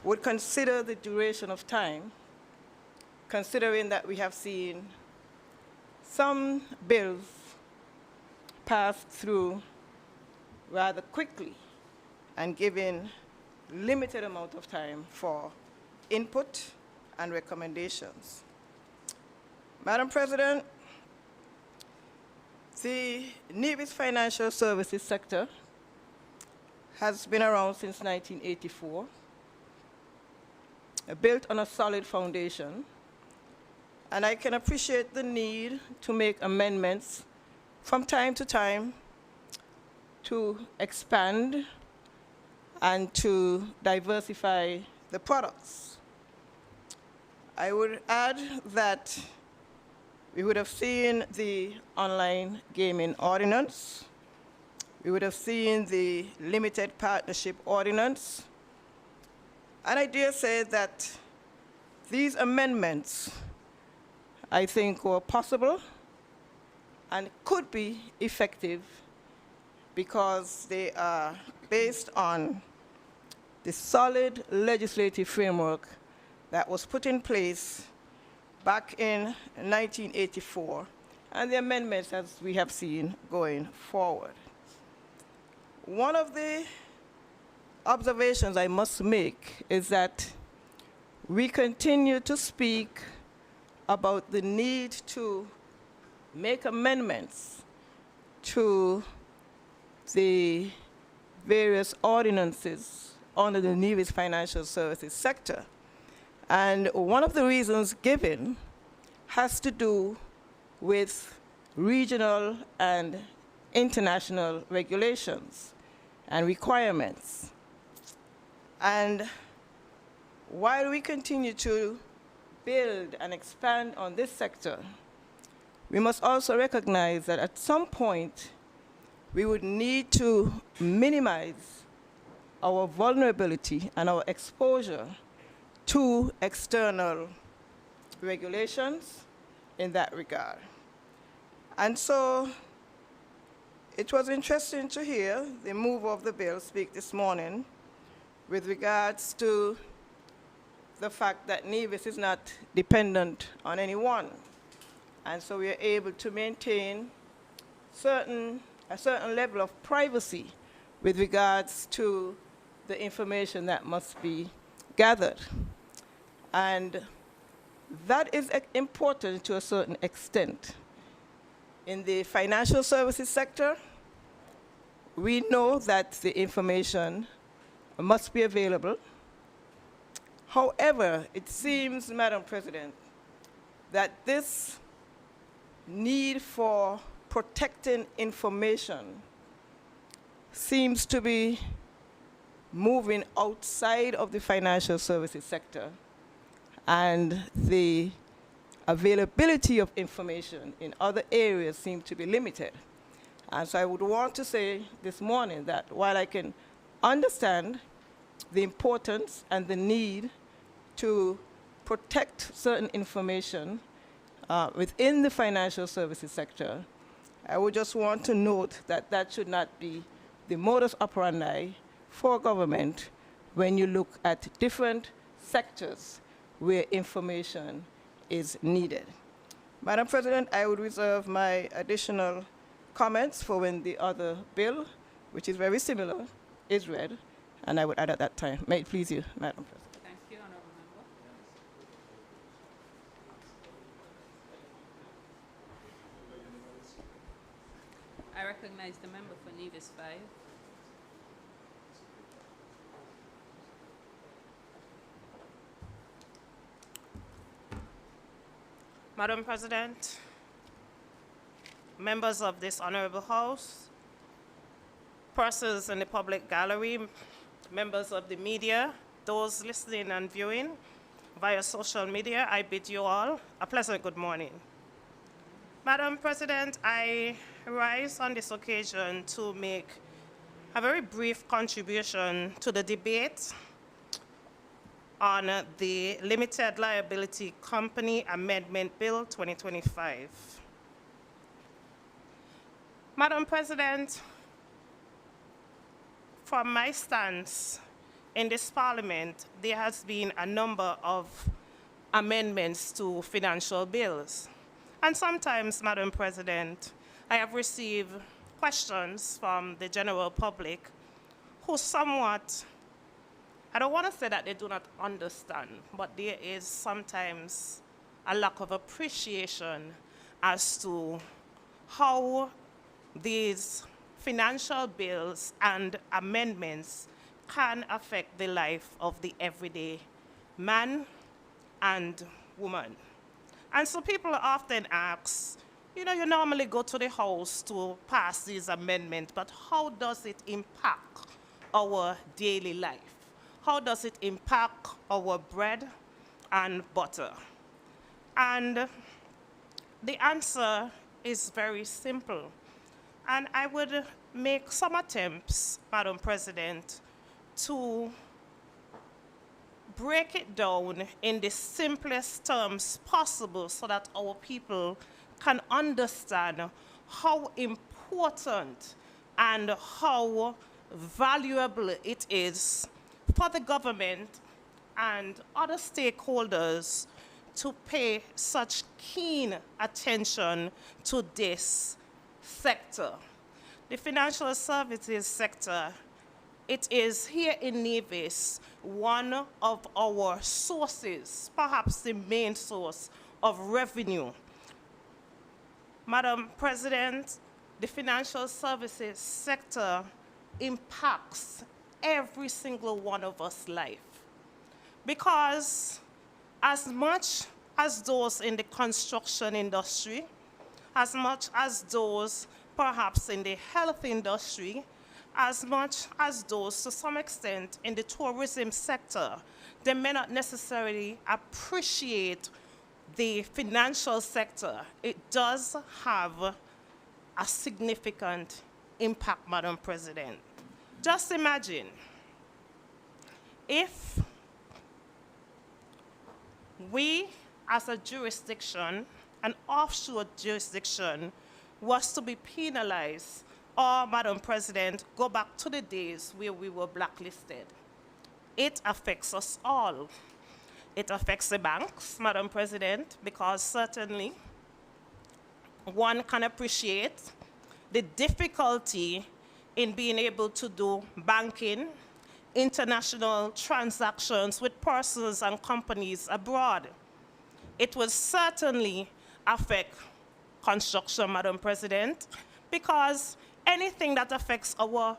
would consider the duration of time, considering that we have seen some bills pass through rather quickly and given limited amount of time for input and recommendations. Madam President, the Nevis financial services sector has been around since 1984, built on a solid foundation, and I can appreciate the need to make amendments from time to time to expand and to diversify the products. I would add that we would have seen the online gaming ordinance, we would have seen the limited partnership ordinance, and I dare say that these amendments, I think, were possible and could be effective because they are based on the solid legislative framework that was put in place back in 1984, and the amendments as we have seen going forward. One of the observations I must make is that we continue to speak about the need to make amendments to the various ordinances under the Nevis financial services sector. And one of the reasons given has to do with regional and international regulations and requirements. And while we continue to build and expand on this sector, we must also recognize that at some point we would need to minimize our vulnerability and our exposure to external regulations in that regard. And so it was interesting to hear the mover of the bill speak this morning with regards to the fact that Nevis is not dependent on anyone. And so we are able to maintain a certain level of privacy with regards to the information that must be gathered. And that is important to a certain extent. In the financial services sector, we know that the information must be available. However, it seems, Madam President, that this need for protecting information seems to be moving outside of the financial services sector, and the availability of information in other areas seem to be limited. And so I would want to say this morning that while I can understand the importance and the need to protect certain information within the financial services sector, I would just want to note that that should not be the modus operandi for government when you look at different sectors where information is needed. Madam President, I would reserve my additional comments for when the other bill, which is very similar, is read, and I would add at that time. May it please you, Madam President. Thank you, Honourable Member. I recognize the member for Nevis 5. Madam President, members of this Honourable House, persons in the public gallery, members of the media, those listening and viewing via social media, I bid you all a pleasant good morning. Madam President, I rise on this occasion to make a very brief contribution to the debate on the Limited Liability Company Amendment Bill 2025. Madam President, from my stance in this Parliament, there has been a number of amendments to financial bills. And sometimes, Madam President, I have received questions from the general public who somewhat, I don't want to say that they do not understand, but there is sometimes a lack of appreciation as to how these financial bills and amendments can affect the life of the everyday man and woman. And so people often ask, you know, you normally go to the House to pass these amendments, but how does it impact our daily life? How does it impact our bread and butter? And the answer is very simple. And I would make some attempts, Madam President, to break it down in the simplest terms possible so that our people can understand how important and how valuable it is for the government and other stakeholders to pay such keen attention to this sector. The financial services sector, it is here in Nevis one of our sources, perhaps the main source of revenue. Madam President, the financial services sector impacts every single one of us' life. Because as much as those in the construction industry, as much as those perhaps in the health industry, as much as those to some extent in the tourism sector, they may not necessarily appreciate the financial sector. It does have a significant impact, Madam President. Just imagine if we as a jurisdiction, an offshore jurisdiction, was to be penalized, or, Madam President, go back to the days where we were blacklisted. It affects us all. It affects the banks, Madam President, because certainly one can appreciate the difficulty in being able to do banking, international transactions with persons and companies abroad. It will certainly affect construction, Madam President, because anything that affects our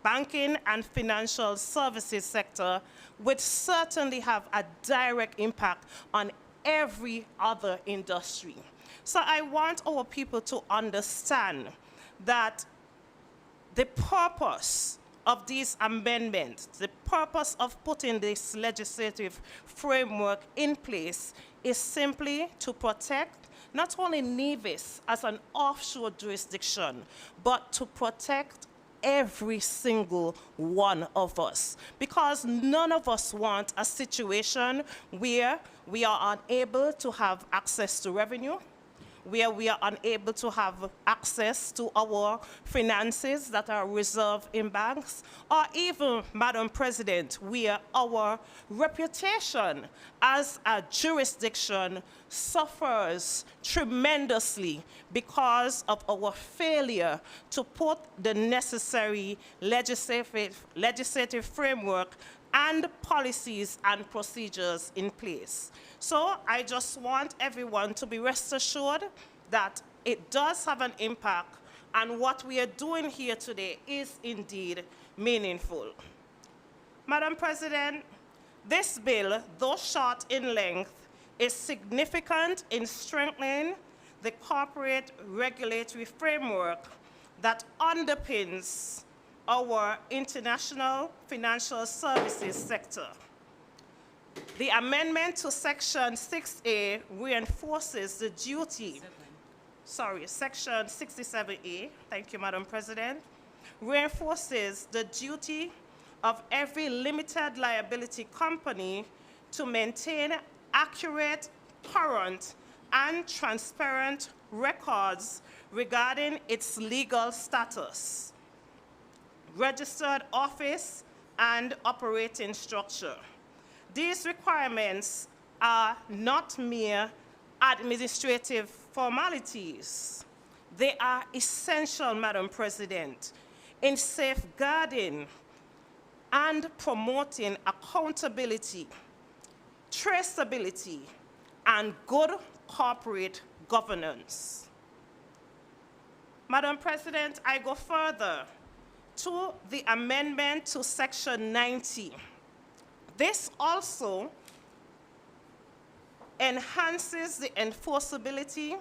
banking and financial services sector would certainly have a direct impact on every other industry. So I want our people to understand that the purpose of these amendments, the purpose of putting this legislative framework in place is simply to protect not only Nevis as an offshore jurisdiction, but to protect every single one of us. Because none of us want a situation where we are unable to have access to revenue, where we are unable to have access to our finances that are reserved in banks, or even, Madam President, where our reputation as a jurisdiction suffers tremendously because of our failure to put the necessary legislative framework and policies and procedures in place. So I just want everyone to be rest assured that it does have an impact, and what we are doing here today is indeed meaningful. Madam President, this bill, though short in length, is significant in strengthening the corporate regulatory framework that underpins our international financial services sector. The amendment to Section 6A reinforces the duty, Section 67A, thank you, Madam President, reinforces the duty of every limited liability company to maintain accurate, current, and transparent records regarding its legal status, registered office, and operating structure. These requirements are not mere administrative formalities. They are essential, Madam President, in safeguarding and promoting accountability, traceability, and good corporate governance. Madam President, I go further to the amendment to Section 90. This also enhances the enforceability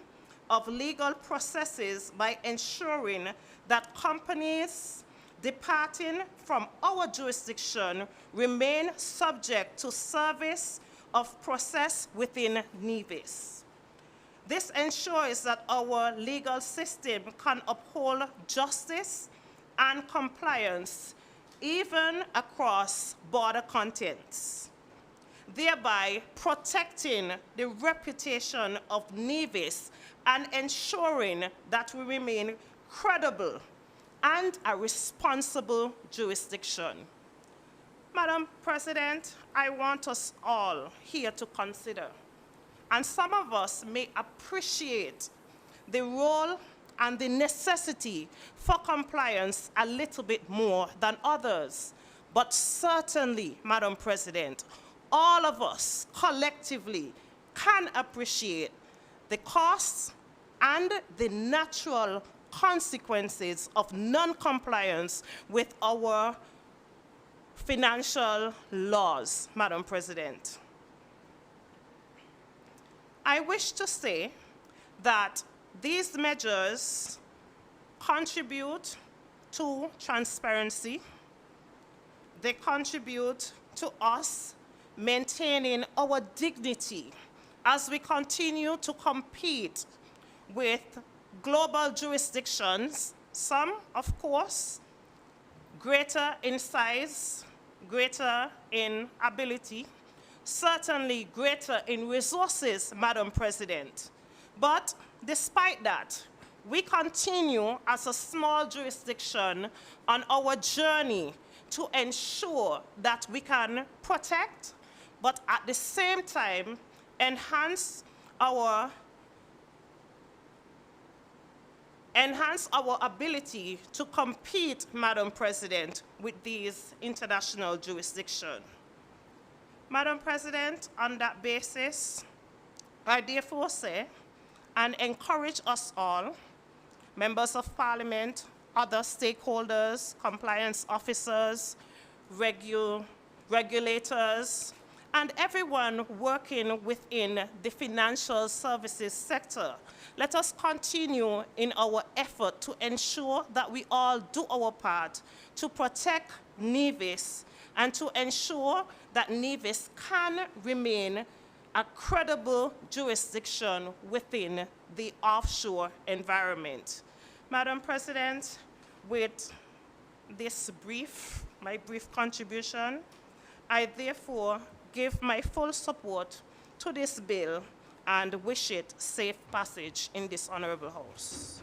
of legal processes by ensuring that companies departing from our jurisdiction remain subject to service of process within Nevis. This ensures that our legal system can uphold justice and compliance even across border contents, thereby protecting the reputation of Nevis and ensuring that we remain credible and a responsible jurisdiction. Madam President, I want us all here to consider, and some of us may appreciate the role and the necessity for compliance a little bit more than others. But certainly, Madam President, all of us collectively can appreciate the costs and the natural consequences of non-compliance with our financial laws, Madam President. I wish to say that these measures contribute to transparency. They contribute to us maintaining our dignity as we continue to compete with global jurisdictions, some, of course, greater in size, greater in ability, certainly greater in resources, Madam President. But despite that, we continue as a small jurisdiction on our journey to ensure that we can protect, but at the same time, enhance our ability to compete, Madam President, with these international jurisdictions. Madam President, on that basis, I therefore say and encourage us all, members of Parliament, other stakeholders, compliance officers, regulators, and everyone working within the financial services sector. Let us continue in our effort to ensure that we all do our part to protect Nevis and to ensure that Nevis can remain a credible jurisdiction within the offshore environment. Madam President, with this my brief contribution, I therefore give my full support to this bill and wish it safe passage in this honorable House.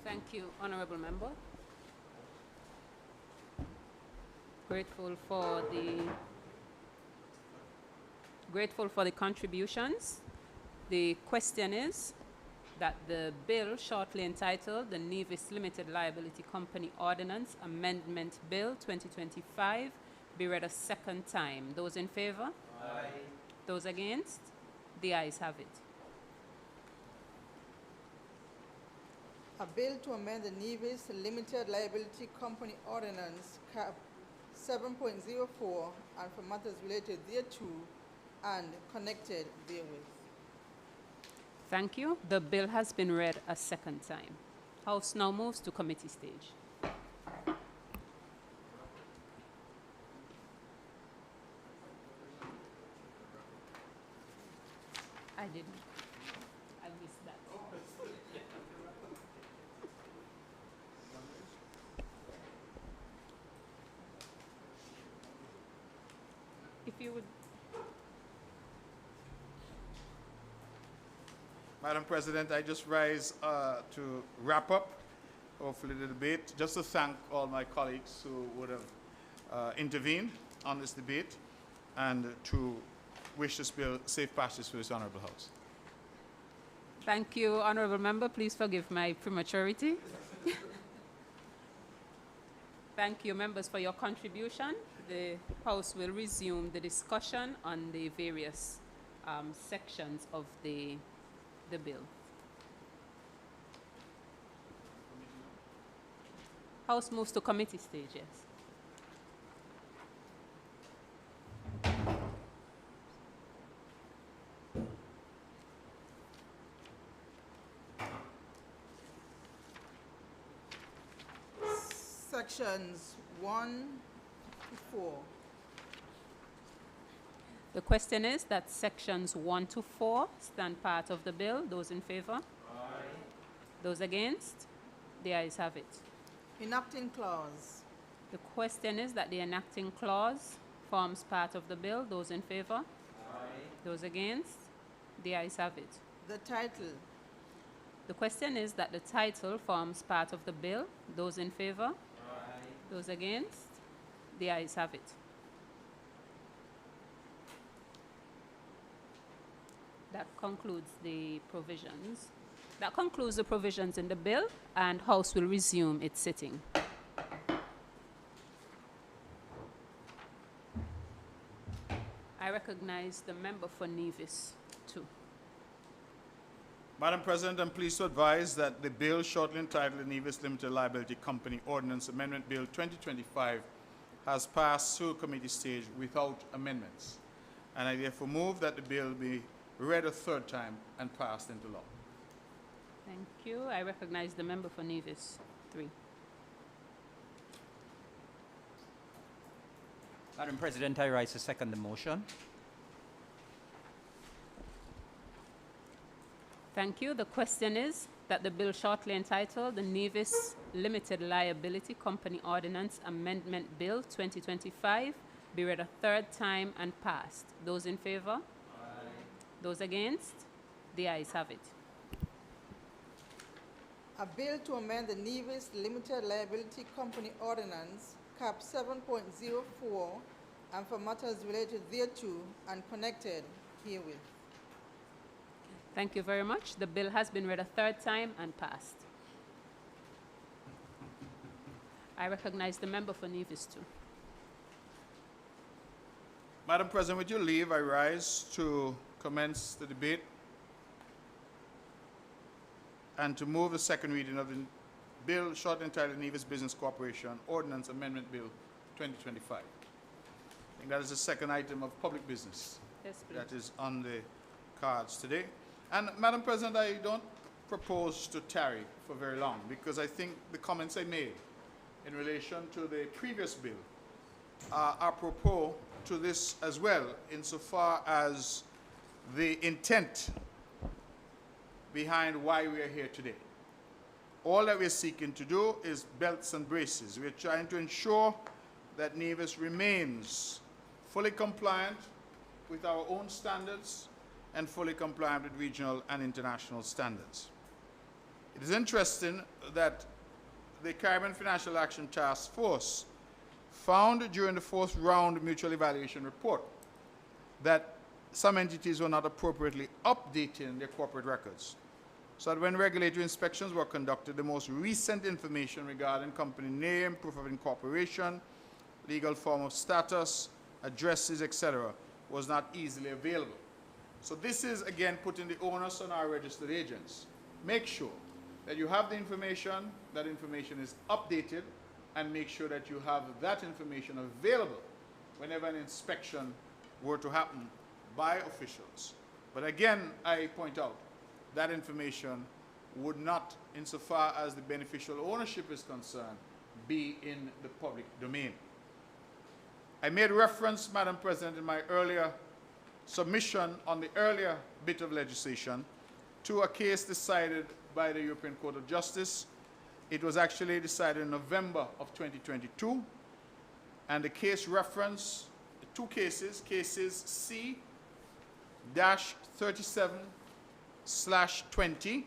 Thank you, honourable member. Grateful for the contributions. The question is that the bill shortly entitled the Nevis Limited Liability Company Ordinance Amendment Bill 2025 be read a second time. Those in favour? Aye. Those against? The ayes have it. A bill to amend the Nevis Limited Liability Company Ordinance Cap 7.04 and for matters related thereto and connected therewith. Thank you. The bill has been read a second time. House now moves to committee stage. I didn't. I missed that. If you would. Madam President, I just rise to wrap up, hopefully, the debate. Just to thank all my colleagues who would have intervened on this debate and to wish this bill safe passage to this honourable House. Thank you, honourable member. Please forgive my prematurity. Thank you, members, for your contribution. The House will resume the discussion on the various sections of the bill. House moves to committee stage, yes. Sections 1 to 4. The question is that sections 1 to 4 stand part of the bill. Those in favour? Aye. Those against? The ayes have it. Enacting clause. The question is that the enacting clause forms part of the bill. Those in favour? Aye. Those against? The ayes have it. The title. The question is that the title forms part of the bill. Those in favour? Aye. Those against? The ayes have it. That concludes the provisions. That concludes the provisions in the bill, and House will resume its sitting. I recognize the member for Nevis, too. Madam President, I'm pleased to advise that the bill shortly entitled the Nevis Limited Liability Company Ordinance Amendment Bill 2025 has passed through committee stage without amendments, and I therefore move that the bill be read a third time and passed into law. Thank you. I recognize the member for Nevis 3. Madam President, I rise to second the motion. Thank you. The question is that the bill shortly entitled the Nevis Limited Liability Company Ordinance Amendment Bill 2025 be read a third time and passed. Those in favour? Those against? The ayes have it. A bill to amend the Nevis Limited Liability Company Ordinance, Cap 7.04, and for matters related thereto and connected herewith. Thank you very much. The bill has been read a third time and passed. I recognize the member for Nevis 2. Madam President, with your leave, I rise to commence the debate and to move the second reading of the bill shortly entitled Nevis Business Corporation Ordinance Amendment Bill 2025. think that is the second item of public business Yes, please. that is on the cards today. And Madam President, I don't propose to tarry for very long because I think the comments I made in relation to the previous bill are apropos to this as well, insofar as the intent behind why we are here today. All that we're seeking to do is belts and braces. We're trying to ensure that Nevis remains fully compliant with our own standards and fully compliant with regional and international standards. It is interesting that the Caribbean Financial Action Task Force found during the fourth round mutual evaluation report that some entities were not appropriately updating their corporate records. So that when regulatory inspections were conducted, the most recent information regarding company name, proof of incorporation, legal form of status, addresses, etc., was not easily available. So this is, again, putting the onus on our registered agents. Make sure that you have the information, that information is updated, and make sure that you have that information available whenever an inspection were to happen by officials. But again, I point out, that information would not, insofar as the beneficial ownership is concerned, be in the public domain. I made reference, Madam President, in my earlier submission on the earlier bit of legislation to a case decided by the European Court of Justice. It was actually decided in November of 2022, and the case reference two cases, cases C-37/20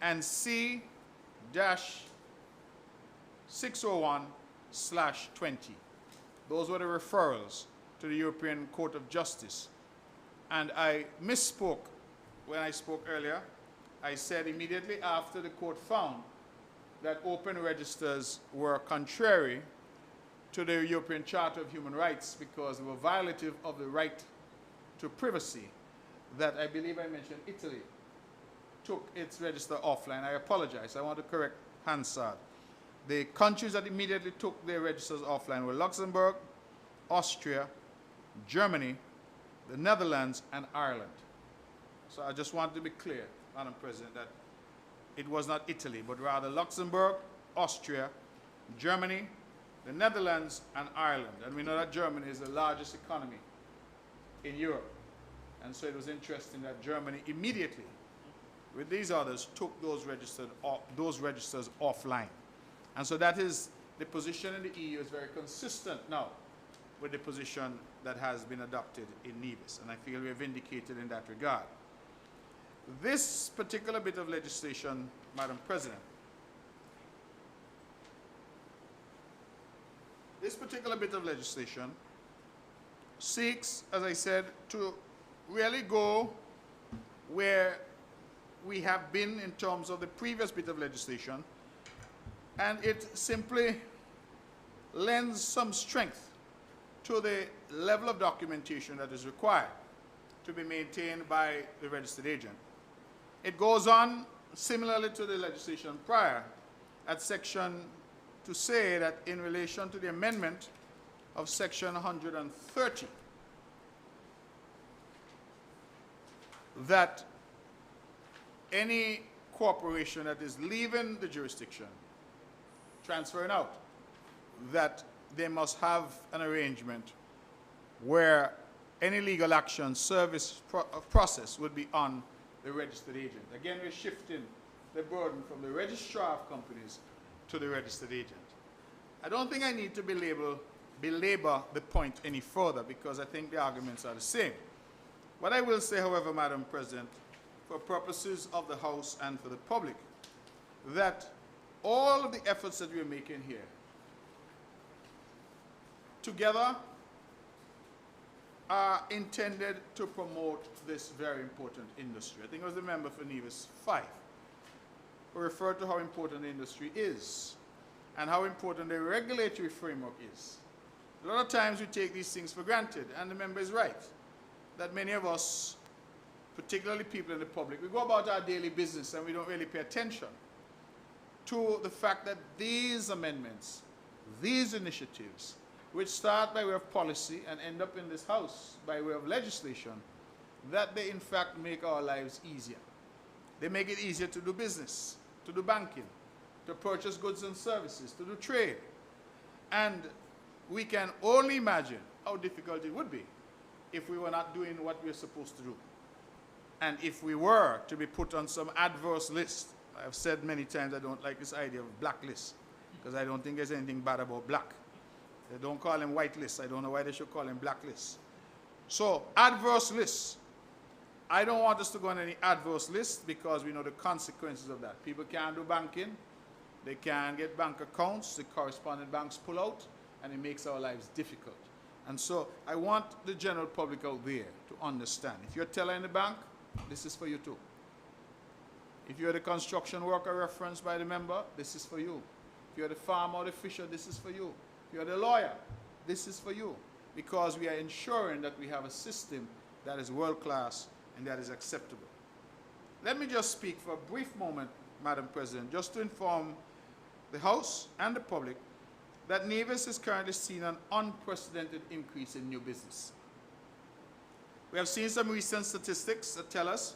and C-601/20. Those were the referrals to the European Court of Justice. And I misspoke when I spoke earlier. I said immediately after the court found that open registers were contrary to the European Charter of Human Rights because they were violative of the right to privacy, that I believe I mentioned Italy took its register offline. I apologize. I want to correct Hansard. The countries that immediately took their registers offline were Luxembourg, Austria, Germany, the Netherlands, and Ireland. So I just want to be clear, Madam President, that it was not Italy, but rather Luxembourg, Austria, Germany, the Netherlands, and Ireland. And we know that Germany is the largest economy in Europe. And so it was interesting that Germany immediately, with these others, took those registers offline. And so that is, the position in the EU is very consistent now with the position that has been adopted in Nevis. And I feel we have vindicated in that regard. This particular bit of legislation, Madam President, this particular bit of legislation seeks, as I said, to really go where we have been in terms of the previous bit of legislation, and it simply lends some strength to the level of documentation that is required to be maintained by the registered agent. It goes on similarly to the legislation prior at section to say that in relation to the amendment of section 130, that any corporation that is leaving the jurisdiction, transferring out, that they must have an arrangement where any legal action service process would be on the registered agent. Again, we're shifting the burden from the registrar of companies to the registered agent. I don't think I need to belabor the point any further because I think the arguments are the same. What I will say, however, Madam President, for purposes of the House and for the public, that all of the efforts that we're making here together are intended to promote this very important industry. I think it was the member for Nevis 5 who referred to how important the industry is and how important the regulatory framework is. A lot of times we take these things for granted, and the member is right, that many of us, particularly people in the public, we go about our daily business and we don't really pay attention to the fact that these amendments, these initiatives which start by way of policy and end up in this House by way of legislation, that they in fact make our lives easier. They make it easier to do business, to do banking, to purchase goods and services, to do trade. And we can only imagine how difficult it would be if we were not doing what we're supposed to do. And if we were to be put on some adverse list. I've said many times I don't like this idea of blacklist, because I don't think there's anything bad about black. They don't call them white lists. I don't know why they should call them black lists. So, adverse lists. I don't want us to go on any adverse lists because we know the consequences of that. People can't do banking. They can't get bank accounts. The correspondent banks pull out, and it makes our lives difficult. And so I want the general public out there to understand. If you're a teller in the bank, this is for you too. If you're the construction worker referenced by the member, this is for you. If you're the farmer or the fisher, this is for you. If you're the lawyer, this is for you. Because we are ensuring that we have a system that is world-class and that is acceptable. Let me just speak for a brief moment, Madam President, just to inform the House and the public that Nevis is currently seeing an unprecedented increase in new business. We have seen some recent statistics that tell us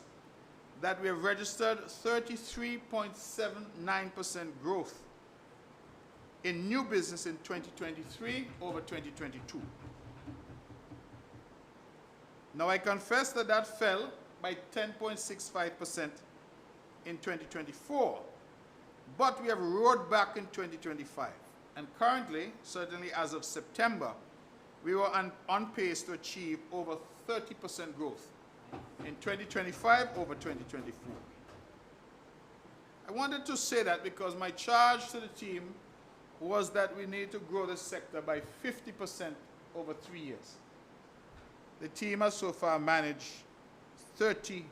that we have registered 33.79% growth in new business in 2023 over 2022. Now, I confess that that fell by 10.65% in 2024, but we have roared back in 2025. And currently, certainly as of September, we were on pace to achieve over 30% growth in 2025 over 2024. I wanted to say that because my charge to the team was that we need to grow the sector by 50% over 3 years. The team has so far managed 30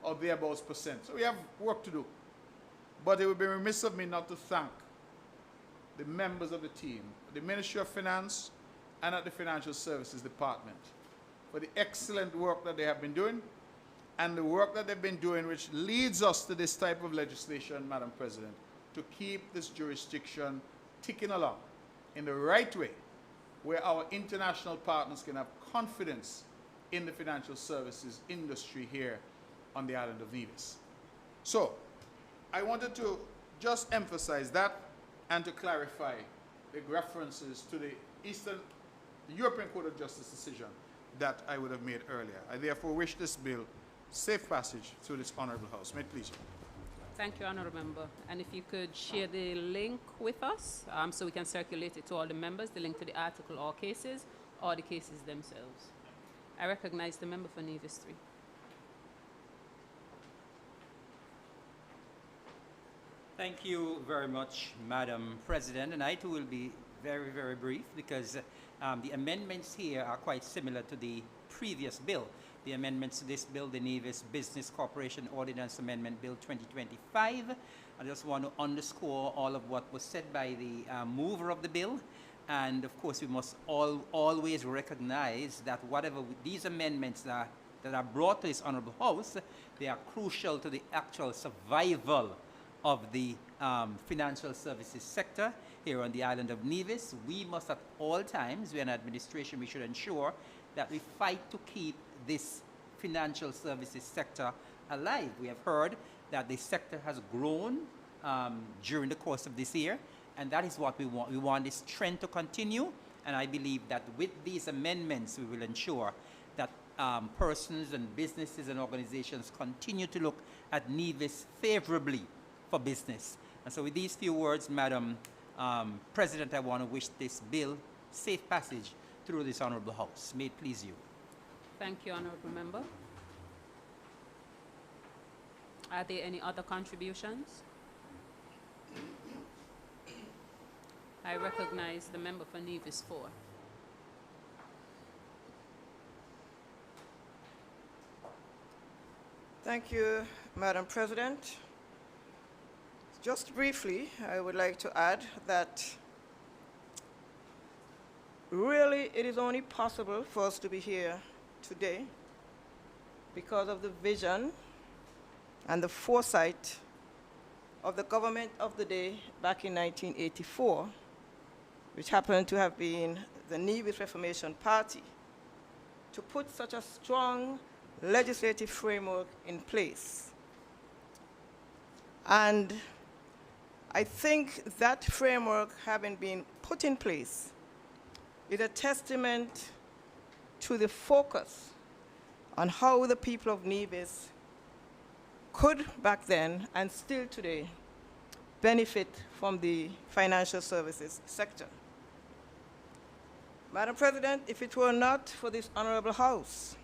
or thereabouts percent. So we have work to do. But it would be remiss of me not to thank the members of the team, the Ministry of Finance and at the Financial Services Department for the excellent work that they have been doing and the work that they've been doing which leads us to this type of legislation, Madam President, to keep this jurisdiction ticking along in the right way where our international partners can have confidence in the financial services industry here on the island of Nevis. So, I wanted to just emphasize that and to clarify the references to the European Court of Justice decision that I would have made earlier. I therefore wish this bill safe passage through this Honourable House. May it please you. Thank you, Honourable Member. And if you could share the link with us so we can circulate it to all the members, the link to the article or cases, or the cases themselves. I recognize the member for Nevis 3. Thank you very much, Madam President. And I too will be very, very brief because the amendments here are quite similar to the previous bill. The amendments to this bill, the Nevis Business Corporation Ordinance Amendment Bill 2025. I just want to underscore all of what was said by the mover of the bill. And of course, we must always recognize that whatever these amendments that are brought to this Honourable House, they are crucial to the actual survival of the financial services sector here on the island of Nevis. We must at all times, we an administration, we should ensure that we fight to keep this financial services sector alive. We have heard that the sector has grown during the course of this year, and that is what we want. We want this trend to continue, and I believe that with these amendments, we will ensure that persons and businesses and organizations continue to look at Nevis favorably for business. And so with these few words, Madam President, I want to wish this bill safe passage through this Honourable House. May it please you. Thank you, Honourable Member. Are there any other contributions? I recognize the member for Nevis 4. Thank you, Madam President. Just briefly, I would like to add that really it is only possible for us to be here today because of the vision and the foresight of the government of the day back in 1984 which happened to have been the Nevis Reformation Party, to put such a strong legislative framework in place. And I think that framework having been put in place is a testament to the focus on how the people of Nevis could back then and still today benefit from the financial services sector. Madam President, if it were not for this Honourable House,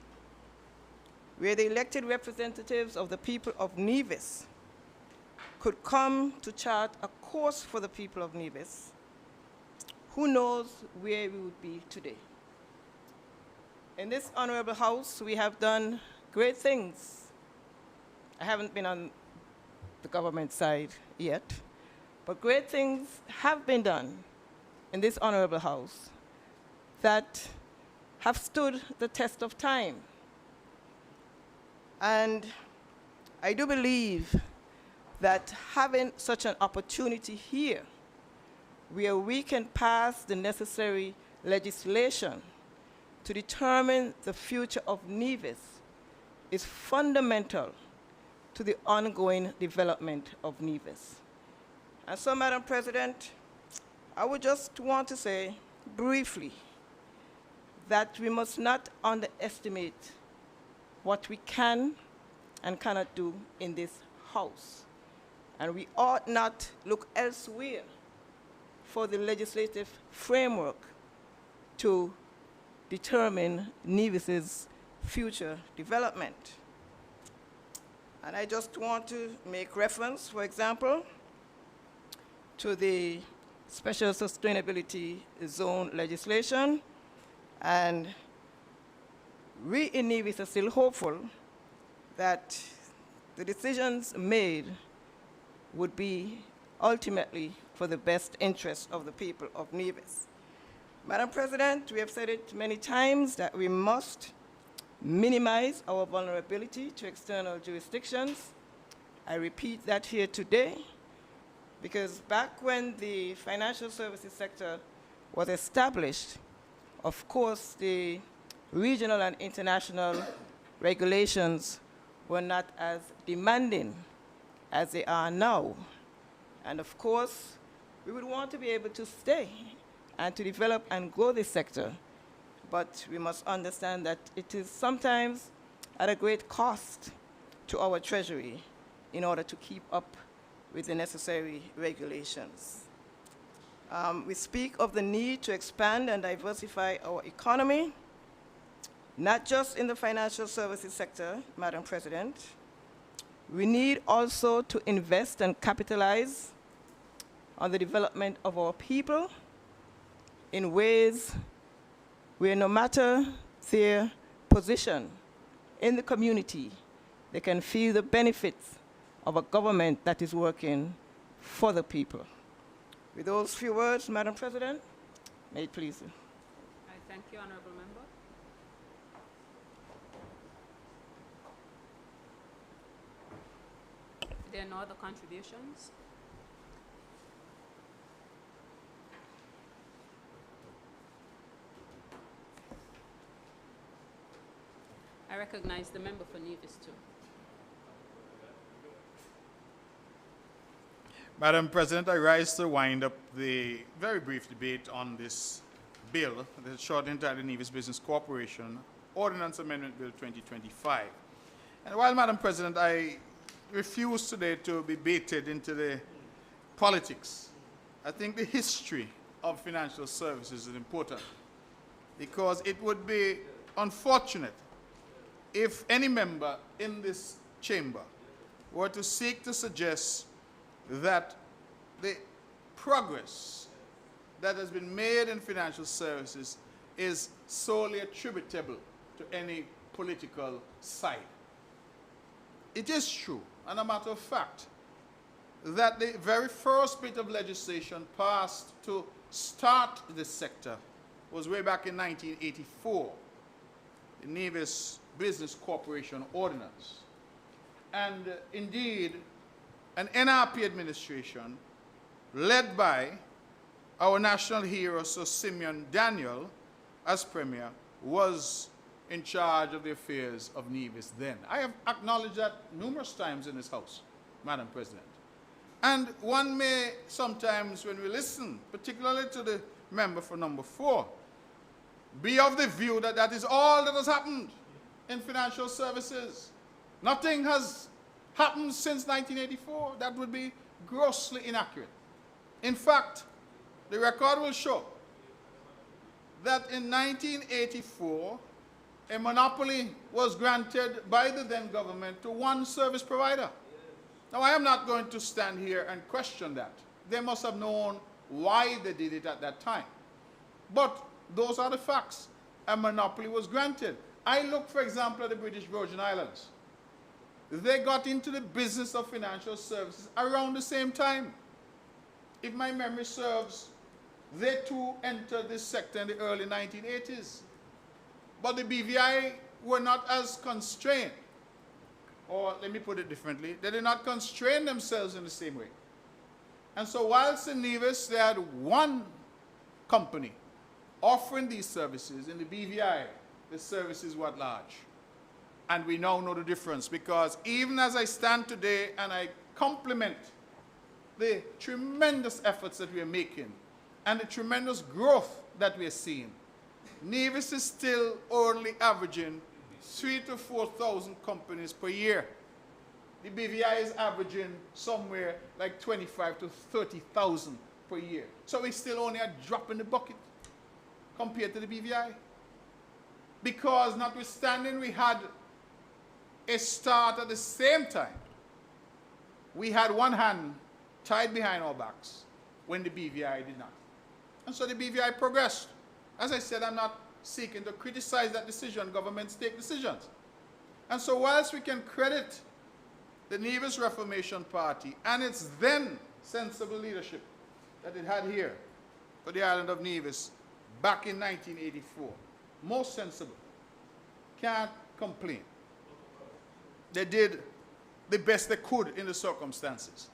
where the elected representatives of the people of Nevis could come to chart a course for the people of Nevis, who knows where we would be today. In this Honourable House, we have done great things. I haven't been on the government side yet, but great things have been done in this Honourable House that have stood the test of time. And I do believe that having such an opportunity here, where we can pass the necessary legislation to determine the future of Nevis, is fundamental to the ongoing development of Nevis. And so, Madam President, I would just want to say briefly that we must not underestimate what we can and cannot do in this House. And we ought not look elsewhere for the legislative framework to determine Nevis's future development. And I just want to make reference, for example, to the Special Sustainability Zone legislation. And we in Nevis are still hopeful that the decisions made would be ultimately for the best interest of the people of Nevis. Madam President, we have said it many times that we must minimize our vulnerability to external jurisdictions. I repeat that here today, because back when the financial services sector was established, of course, the regional and international regulations were not as demanding as they are now. And of course, we would want to be able to stay and to develop and grow this sector. But we must understand that it is sometimes at a great cost to our treasury in order to keep up with the necessary regulations. We speak of the need to expand and diversify our economy, not just in the financial services sector, Madam President. We need also to invest and capitalize on the development of our people in ways where, no matter their position in the community, they can feel the benefits of a government that is working for the people. With those few words, Madam President, may it please you. I thank you, Honourable Member. If there are no other contributions, I recognize the member for Nevis too. Madam President, I rise to wind up the very brief debate on this bill, the short entitled Nevis Business Corporation Ordinance Amendment Bill 2025. And while, Madam President, I refuse today to be baited into the politics, I think the history of financial services is important, because it would be unfortunate if any member in this chamber were to seek to suggest that the progress that has been made in financial services is solely attributable to any political side. It is true, and a matter of fact, that the very first bit of legislation passed to start this sector was way back in 1984, the Nevis Business Corporation Ordinance. And indeed, an NRP administration led by our national hero, Sir Simeon Daniel, as Premier, was in charge of the affairs of Nevis then. I have acknowledged that numerous times in this House, Madam President. And one may sometimes, when we listen, particularly to the member for number 4, be of the view that that is all that has happened in financial services. Nothing has happened since 1984. That would be grossly inaccurate. In fact, the record will show that in 1984, a monopoly was granted by the then government to one service provider. Now, I am not going to stand here and question that. They must have known why they did it at that time. But those are the facts. A monopoly was granted. I look, for example, at the British Virgin Islands. They got into the business of financial services around the same time. If my memory serves, they too entered this sector in the early 1980s. But the BVI were not as constrained. Or let me put it differently, they did not constrain themselves in the same way. And so whilst in Nevis they had one company offering these services, in the BVI, the services were at large. And we now know the difference, because even as I stand today and I compliment the tremendous efforts that we are making and the tremendous growth that we are seeing, Nevis is still only averaging 3,000 to 4,000 companies per year. The BVI is averaging somewhere like 25,000 to 30,000 per year. So we're still only a drop in the bucket compared to the BVI. Because notwithstanding we had a start at the same time, we had one hand tied behind our backs when the BVI did not. And so the BVI progressed. As I said, I'm not seeking to criticize that decision. Governments take decisions. And so whilst we can credit the Nevis Reformation Party and its then sensible leadership that it had here for the island of Nevis back in 1984, most sensible, can't complain. They did the best they could in the circumstances.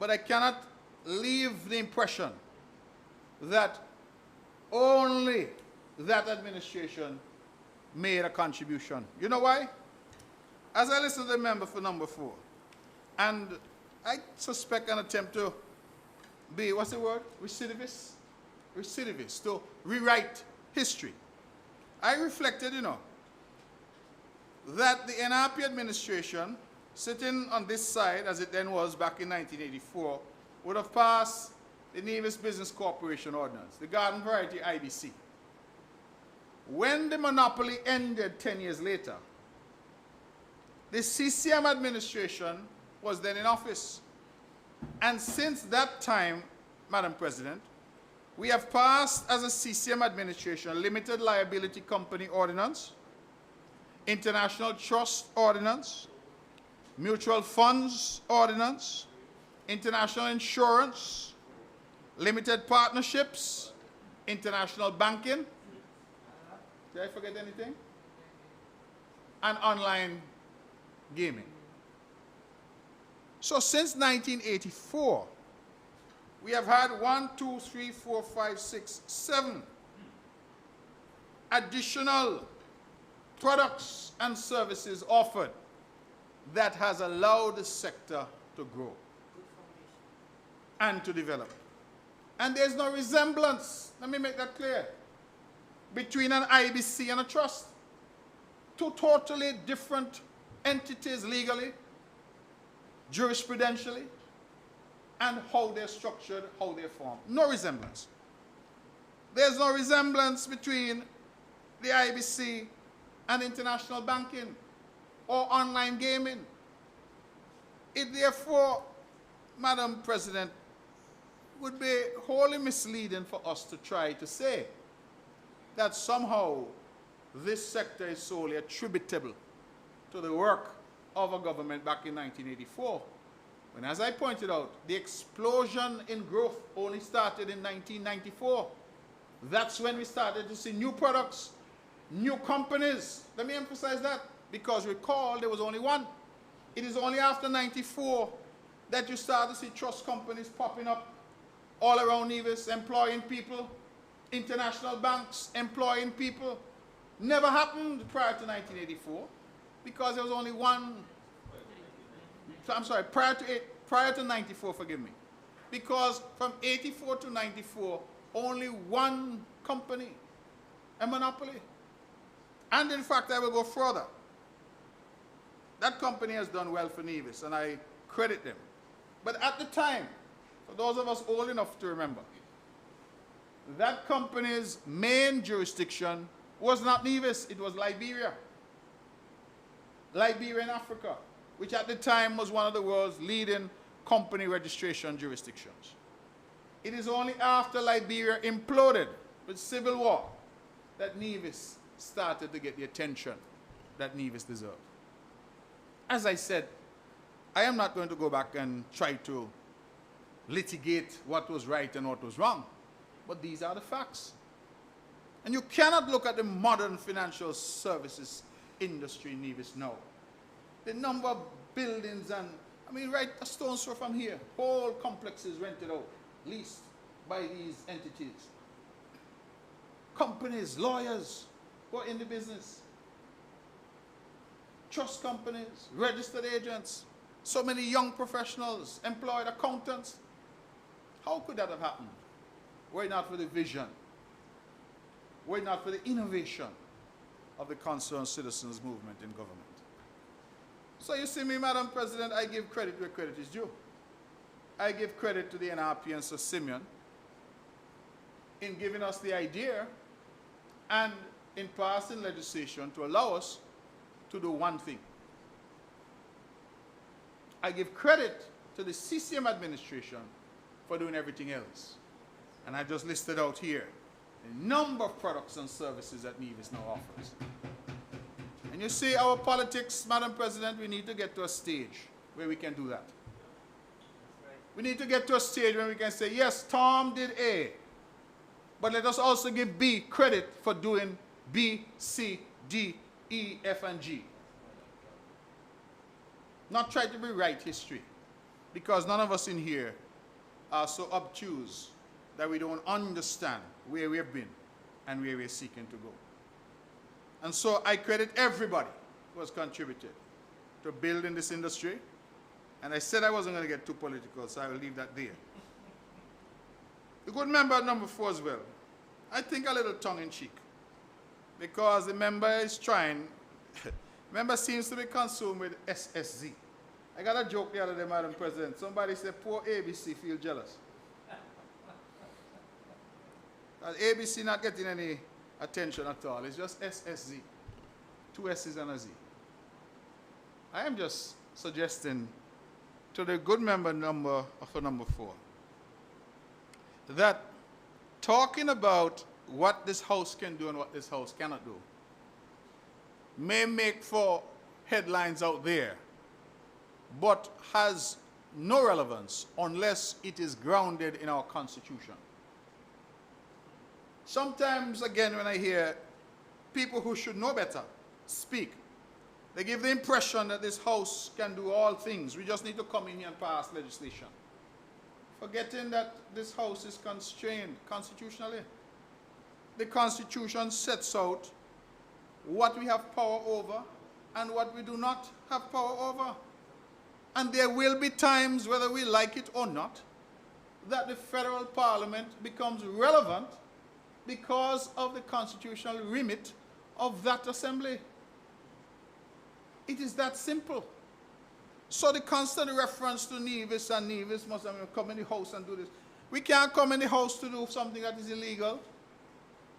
But I cannot leave the impression that only that administration made a contribution. You know why? As I listen to the member for number 4, and I suspect an attempt to be, what's the word? Recidivist? Recidivist, to rewrite history. I reflected, that the NRP administration, sitting on this side, as it then was back in 1984, would have passed the Nevis Business Corporation Ordinance, the Garden Variety IBC. When the monopoly ended 10 years later, the CCM administration was then in office. And since that time, Madam President, we have passed as a CCM administration Limited Liability Company Ordinance, International Trust Ordinance, Mutual Funds Ordinance, International Insurance, Limited Partnerships, International Banking. Did I forget anything? And online gaming. So since 1984, we have had 7 additional products and services offered that has allowed the sector to grow and to develop. And there's no resemblance, let me make that clear, between an IBC and a trust. Two totally different entities legally, jurisprudentially, and how they're structured, how they're formed. No resemblance. There's no resemblance between the IBC and international banking or online gaming. It therefore, Madam President, would be wholly misleading for us to try to say that somehow this sector is solely attributable to the work of a government back in 1984. When, as I pointed out, the explosion in growth only started in 1994. That's when we started to see new products, new companies. Let me emphasize that, because recall, there was only one. It is only after 94 that you start to see trust companies popping up all around Nevis, employing people, international banks employing people. Never happened prior to 1984 because there was only one, I'm sorry, prior to 94, forgive me. Because from 84 to 94, only one company, a monopoly. And in fact, I will go further. That company has done well for Nevis, and I credit them. But at the time, for those of us old enough to remember, that company's main jurisdiction was not Nevis, it was Liberia. Liberia in Africa, which at the time was one of the world's leading company registration jurisdictions. It is only after Liberia imploded with civil war that Nevis started to get the attention that Nevis deserved. As I said, I am not going to go back and try to litigate what was right and what was wrong, but these are the facts. And you cannot look at the modern financial services industry in Nevis now. The number of buildings and, I mean, right a stone's throw from here, whole complexes rented out, leased by these entities. Companies, lawyers who are in the business, trust companies, registered agents, so many young professionals, employed accountants. How could that have happened? Were it not for the vision, were it not for the innovation of the concerned citizens movement in government. So you see me, Madam President, I give credit where credit is due. I give credit to the NRP and Sir Simeon in giving us the idea and in passing legislation to allow us to do one thing. I give credit to the CCM administration for doing everything else. And I just listed out here a number of products and services that Nevis now offers. And you see, our politics, Madam President, we need to get to a stage where we can do that. We need to get to a stage where we can say, yes, Tom did A, but let us also give B credit for doing B, C, D, E, F, and G. Not try to rewrite history, because none of us in here are so obtuse that we don't understand where we have been and where we're seeking to go. And so I credit everybody who has contributed to building this industry. And I said I wasn't going to get too political, so I will leave that there. The good member at number 4 as well, I think a little tongue-in-cheek, because the member is trying, member seems to be consumed with SSZ. I got a joke the other day, Madam President. Somebody said, poor ABC feel jealous. ABC not getting any attention at all. It's just SSZ. 2 S's and a Z. I am just suggesting to the good member for number 4 that talking about what this house can do and what this house cannot do may make for headlines out there, but has no relevance unless it is grounded in our Constitution. Sometimes, again, when I hear people who should know better speak, they give the impression that this house can do all things. We just need to come in here and pass legislation, forgetting that this house is constrained constitutionally. The Constitution sets out what we have power over and what we do not have power over. And there will be times, whether we like it or not, that the federal parliament becomes relevant because of the constitutional remit of that assembly. It is that simple. So the constant reference to Nevis and Nevis must come in the house and do this. We can't come in the house to do something that is illegal.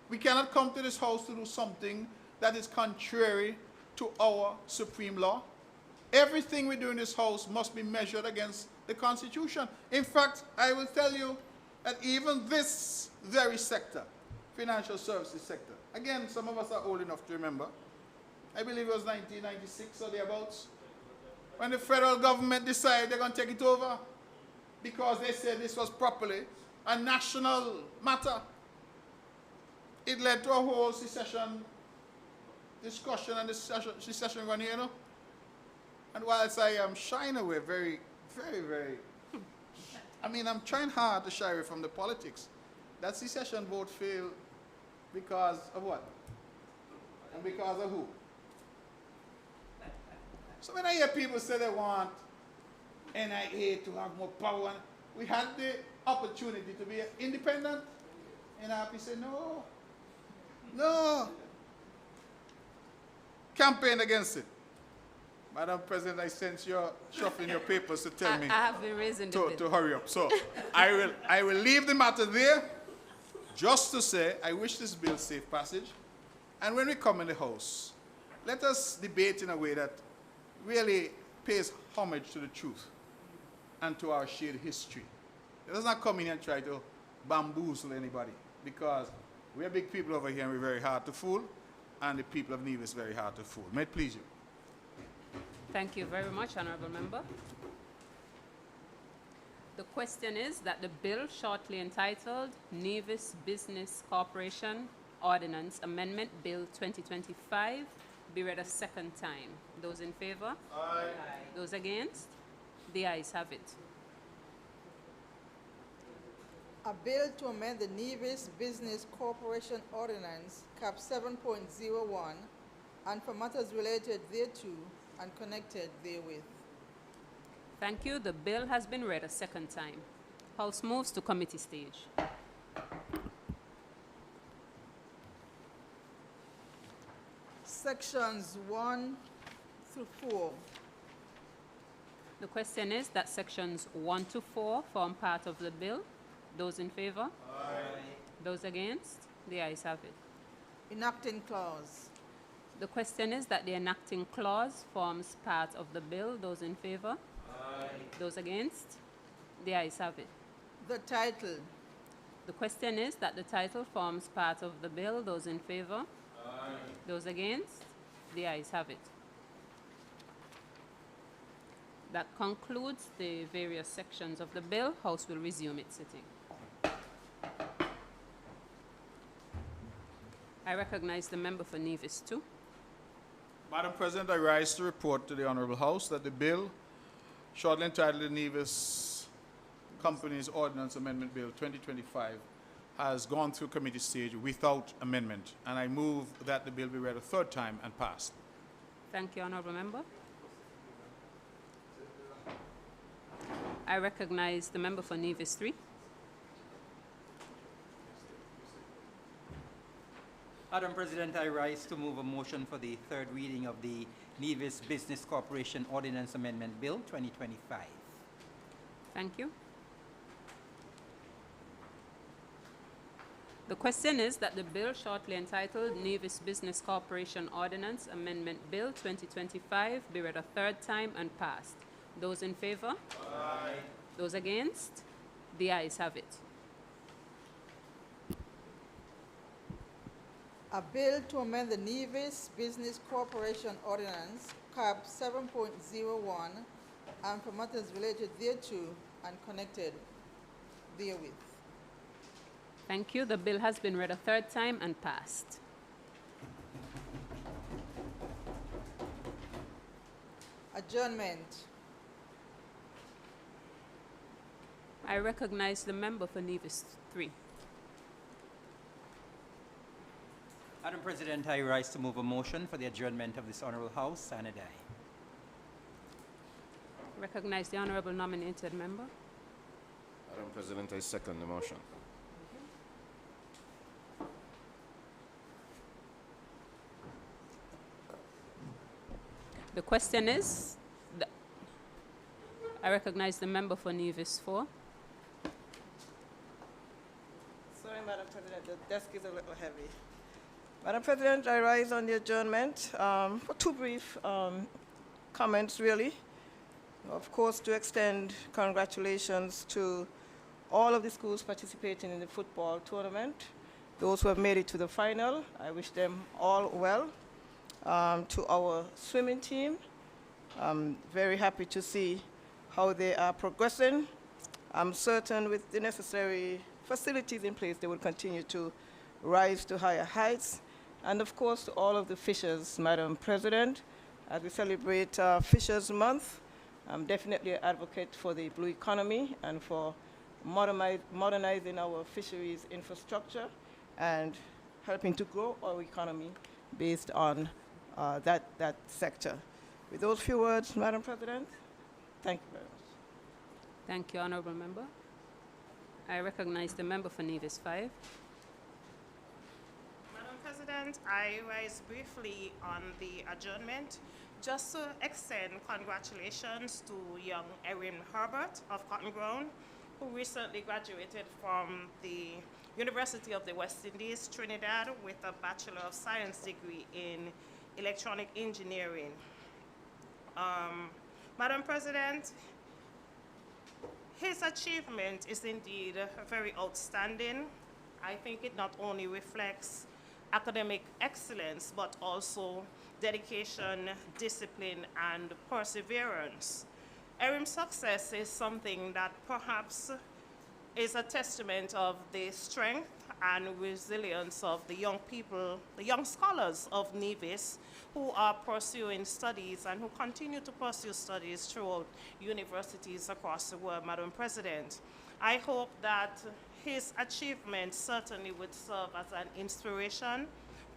We cannot come to this house to do something that is contrary to our supreme law. Everything we do in this house must be measured against the Constitution. In fact, I will tell you that even this very sector, financial services sector, again, some of us are old enough to remember, I believe it was 1996 or thereabouts, when the federal government decided they're going to take it over because they said this was properly a national matter. It led to a whole secession discussion and secession run here, you know. And whilst I am shying away very, very, very I mean, I'm trying hard to shy away from the politics. That secession vote failed because of what? And because of who? So when I hear people say they want NIA to have more power, we had the opportunity to be independent, and I say no, no. Campaign against it. Madam President, I sense you're shuffling your papers to tell me I have been raising the bill. to hurry up. So I will leave the matter there just to say I wish this bill safe passage. And when we come in the House, let us debate in a way that really pays homage to the truth and to our shared history. Let us not come in and try to bamboozle anybody, because we're big people over here and we're very hard to fool, and the people of Nevis very hard to fool. May it please you. Thank you very much, Honourable Member. The question is that the bill shortly entitled Nevis Business Corporation Ordinance Amendment Bill 2025 be read a second time. Those in favour? Aye. Those against? The ayes have it. A bill to amend the Nevis Business Corporation Ordinance, Cap 7.01, and for matters related thereto and connected therewith. Thank you. The bill has been read a second time. House moves to committee stage. Sections 1 through 4. The question is that sections 1 to 4 form part of the bill. Those in favour? Aye. Those against? The ayes have it. Enacting clause. The question is that the enacting clause forms part of the bill. Those in favour? Aye. Those against? The ayes have it. The title. The question is that the title forms part of the bill. Those in favour? Aye. Those against? The ayes have it. That concludes the various sections of the bill. House will resume its sitting. I recognize the member for Nevis 2. Madam President, I rise to report to the Honourable House that the bill, shortly entitled the Nevis Companies Ordinance Amendment Bill 2025, has gone through committee stage without amendment, and I move that the bill be read a third time and passed. Thank you, Honourable Member. I recognize the member for Nevis 3. Madam President, I rise to move a motion for the third reading of the Nevis Business Corporation Ordinance Amendment Bill 2025. Thank you. The question is that the bill shortly entitled Nevis Business Corporation Ordinance Amendment Bill 2025 be read a third time and passed. Those in favour? Aye. Those against? The ayes have it. A bill to amend the Nevis Business Corporation Ordinance, Cap 7.01, and for matters related thereto and connected therewith. Thank you. The bill has been read a third time and passed. Adjournment. I recognize the member for Nevis 3. Madam President, I rise to move a motion for the adjournment of this Honourable House, sine die. Recognize the honourable nominated member. Madam President, I second the motion. The question is, I recognize the member for Nevis 4. Sorry, Madam President, the desk is a little heavy. Madam President, I rise on the adjournment for two brief comments, really. Of course, to extend congratulations to all of the schools participating in the football tournament. Those who have made it to the final, I wish them all well. To our swimming team, I'm very happy to see how they are progressing. I'm certain with the necessary facilities in place, they will continue to rise to higher heights. And of course, to all of the fishers, Madam President, as we celebrate Fishers Month, I'm definitely an advocate for the blue economy and for modernizing our fisheries infrastructure and helping to grow our economy based on that sector. With those few words, Madam President, thank you very much. Thank you, Honourable Member. I recognize the member for Nevis 5. Madam President, I rise briefly on the adjournment just to extend congratulations to young Erin Herbert of Cotton Ground, who recently graduated from the University of the West Indies, Trinidad, with a Bachelor of Science degree in electronic engineering. Madam President, his achievement is indeed very outstanding. I think it not only reflects academic excellence, but also dedication, discipline, and perseverance. Erin's success is something that perhaps is a testament of the strength and resilience of the young people, the young scholars of Nevis, who are pursuing studies and who continue to pursue studies throughout universities across the world, Madam President. I hope that his achievements certainly would serve as an inspiration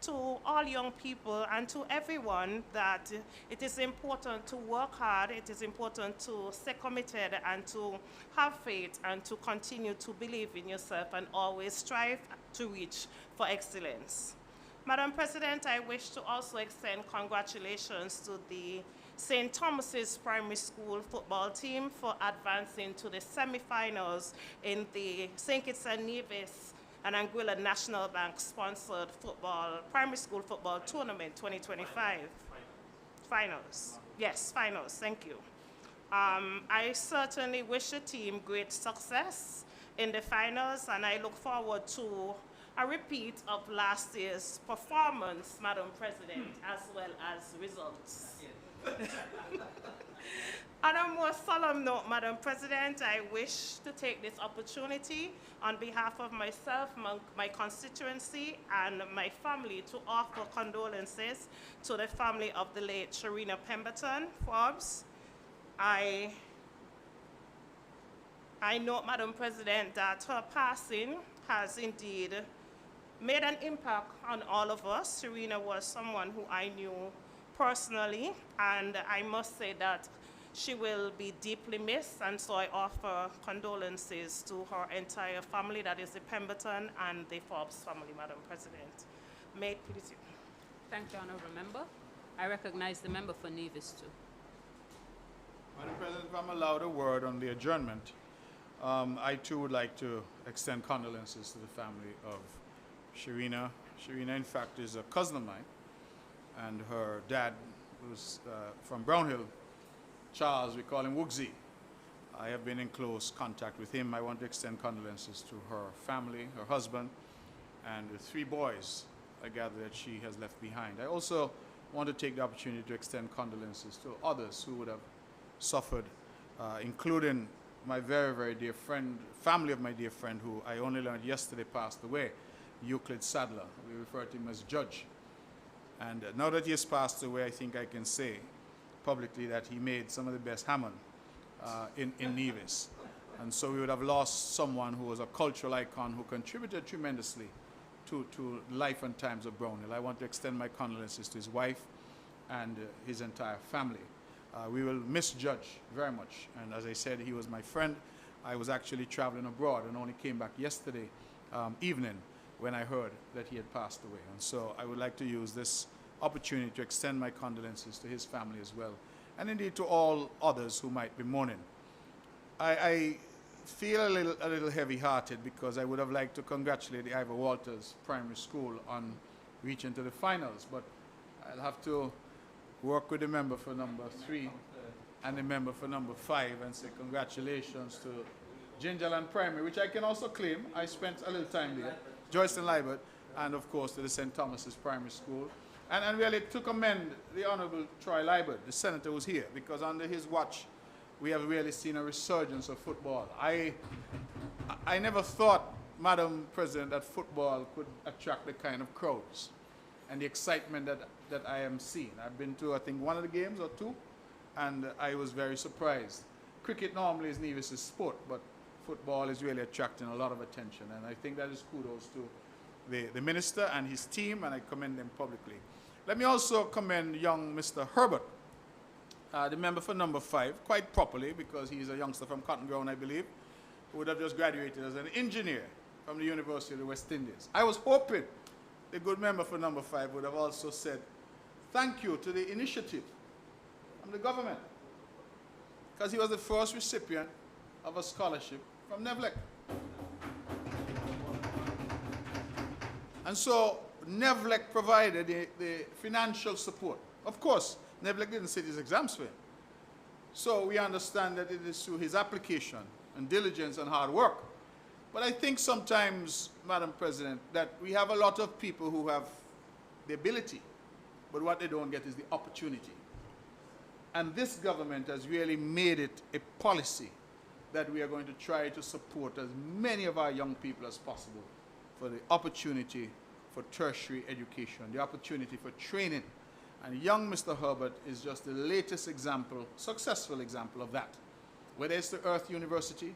to all young people and to everyone that it is important to work hard, it is important to stay committed and to have faith and to continue to believe in yourself and always strive to reach for excellence. Madam President, I wish to also extend congratulations to the St. Thomas's Primary School football team for advancing to the semifinals in the St. Kitts and Nevis and Anguilla National Bank sponsored primary school football tournament 2025. Finals. Yes, finals, thank you. I certainly wish the team great success in the finals, and I look forward to a repeat of last year's performance, Madam President, as well as results. On a more solemn note, Madam President, I wish to take this opportunity on behalf of myself, my constituency, and my family to offer condolences to the family of the late Sharina Pemberton Forbes. I note, Madam President, that her passing has indeed made an impact on all of us. Sharina was someone who I knew personally, and I must say that she will be deeply missed, and so I offer condolences to her entire family, that is the Pemberton and the Forbes family, Madam President. May it please you. Thank you, Honourable Member. I recognize the member for Nevis 2. Madam President, if I'm allowed a word on the adjournment, I too would like to extend condolences to the family of Sharina. Sharina, in fact, is a cousin of mine, and her dad was from Brownhill. Charles, we call him Woogsy. I have been in close contact with him. I want to extend condolences to her family, her husband, and the 3 boys I gather that she has left behind. I also want to take the opportunity to extend condolences to others who would have suffered, including my very, very dear friend, family of my dear friend, who I only learned yesterday passed away, Euclid Sadler. We refer to him as Judge. And now that he has passed away, I think I can say publicly that he made some of the best Hammond in Nevis. And so we would have lost someone who was a cultural icon who contributed tremendously to life and times of Brownhill. I want to extend my condolences to his wife and his entire family. We will miss Judge very much. And as I said, he was my friend. I was actually traveling abroad and only came back yesterday evening when I heard that he had passed away. And so I would like to use this opportunity to extend my condolences to his family as well, and indeed to all others who might be mourning. I feel a little heavy-hearted because I would have liked to congratulate the Ivor Walters Primary School on reaching to the finals, but I'll have to work with the member for number 3 and the member for number 5 and say congratulations to Gingerland Primary, which I can also claim. I spent a little time there, Joyce and Liebert, and of course to the St. Thomas's Primary School. And really to commend the Honourable Troy Liebert, the senator who's here, because under his watch we have really seen a resurgence of football. I never thought, Madam President, that football could attract the kind of crowds and the excitement that I am seeing. I've been to, I think, 1 of the games or 2, and I was very surprised. Cricket normally is Nevis' sport, but football is really attracting a lot of attention. And I think that is kudos to the minister and his team, and I commend them publicly. Let me also commend young Mr. Herbert, the member for number 5, quite properly, because he's a youngster from Cotton Ground, I believe, who would have just graduated as an engineer from the University of the West Indies. I was hoping the good member for number 5 would have also said thank you to the initiative from the government, because he was the first recipient of a scholarship from NEVLEC. And so NEVLEC provided the financial support. Of course, NEVLEC didn't sit his exams for him. So we understand that it is through his application and diligence and hard work. But I think sometimes, Madam President, that we have a lot of people who have the ability, but what they don't get is the opportunity. And this government has really made it a policy that we are going to try to support as many of our young people as possible for the opportunity for tertiary education, the opportunity for training. And young Mr. Herbert is just the latest example, successful example of that. Whether it's the Earth University,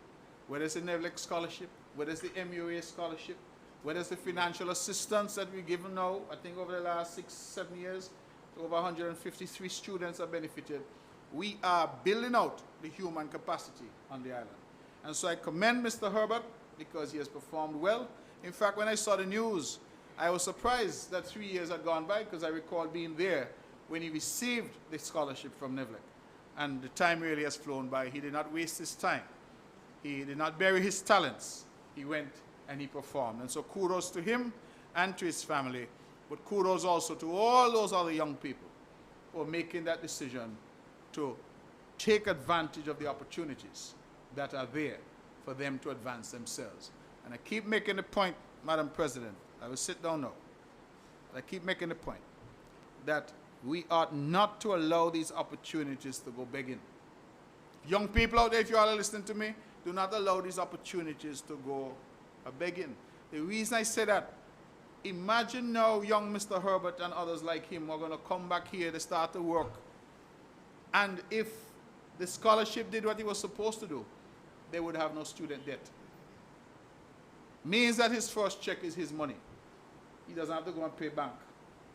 whether it's the NEVLEC scholarship, whether it's the MUA scholarship, whether it's the financial assistance that we've given now, I think over the last 6-7 years, over 153 students have benefited. We are building out the human capacity on the island. And so I commend Mr. Herbert because he has performed well. In fact, when I saw the news, I was surprised that 3 years had gone by, because I recall being there when he received the scholarship from NEVLEC. And the time really has flown by. He did not waste his time. He did not bury his talents. He went and he performed. And so kudos to him and to his family, but kudos also to all those other young people who are making that decision to take advantage of the opportunities that are there for them to advance themselves. And I keep making the point, Madam President, I will sit down now, but I keep making the point that we ought not to allow these opportunities to go begging. Young people out there, if you all are listening to me, do not allow these opportunities to go begging. The reason I say that, imagine now young Mr. Herbert and others like him are going to come back here to start to work. And if the scholarship did what it was supposed to do, they would have no student debt. Means that his first check is his money. He doesn't have to go and pay bank,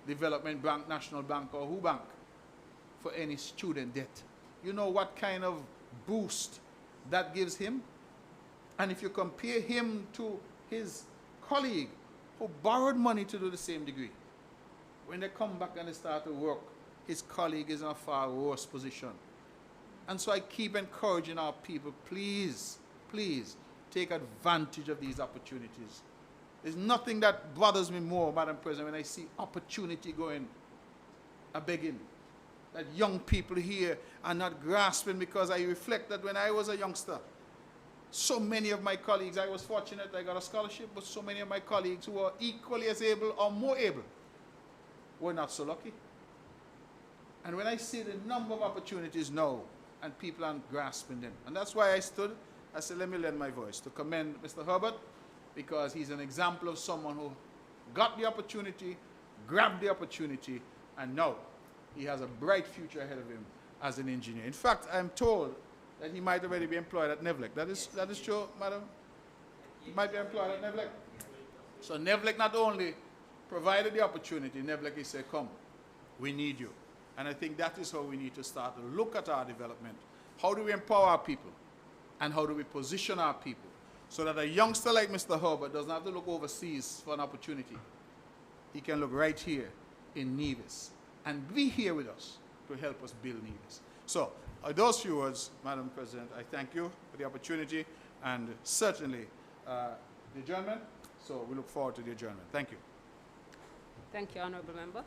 Development Bank, National Bank, or who bank for any student debt. You know what kind of boost that gives him? And if you compare him to his colleague who borrowed money to do the same degree, when they come back and they start to work, his colleague is in a far worse position. And so I keep encouraging our people, please, please, take advantage of these opportunities. There's nothing that bothers me more, Madam President, when I see opportunity going begging. That young people here are not grasping, because I reflect that when I was a youngster, so many of my colleagues, I was fortunate I got a scholarship, but so many of my colleagues who were equally as able or more able were not so lucky. And when I see the number of opportunities now, and people aren't grasping them, and that's why I stood, I said, let me lend my voice to commend Mr. Herbert, because he's an example of someone who got the opportunity, grabbed the opportunity, and now he has a bright future ahead of him as an engineer. In fact, I'm told that he might already be employed at NEVLEC. That is true, madam? He might be employed at NEVLEC. So NEVLEC not only provided the opportunity, NEVLEC said, come, we need you. And I think that is how we need to start to look at our development. How do we empower our people? And how do we position our people so that a youngster like Mr. Herbert doesn't have to look overseas for an opportunity? He can look right here in Nevis and be here with us to help us build Nevis. So, those few words, Madam President, I thank you for the opportunity and certainly the adjournment. So we look forward to the adjournment. Thank you. Thank you, Honourable Member.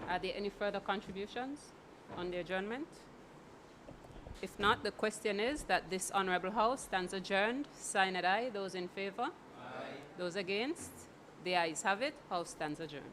Are there any further contributions on the adjournment? If not, the question is that this Honourable House stands adjourned. Sign at aye. Those in favour? Aye. Those against? The ayes have it. House stands adjourned.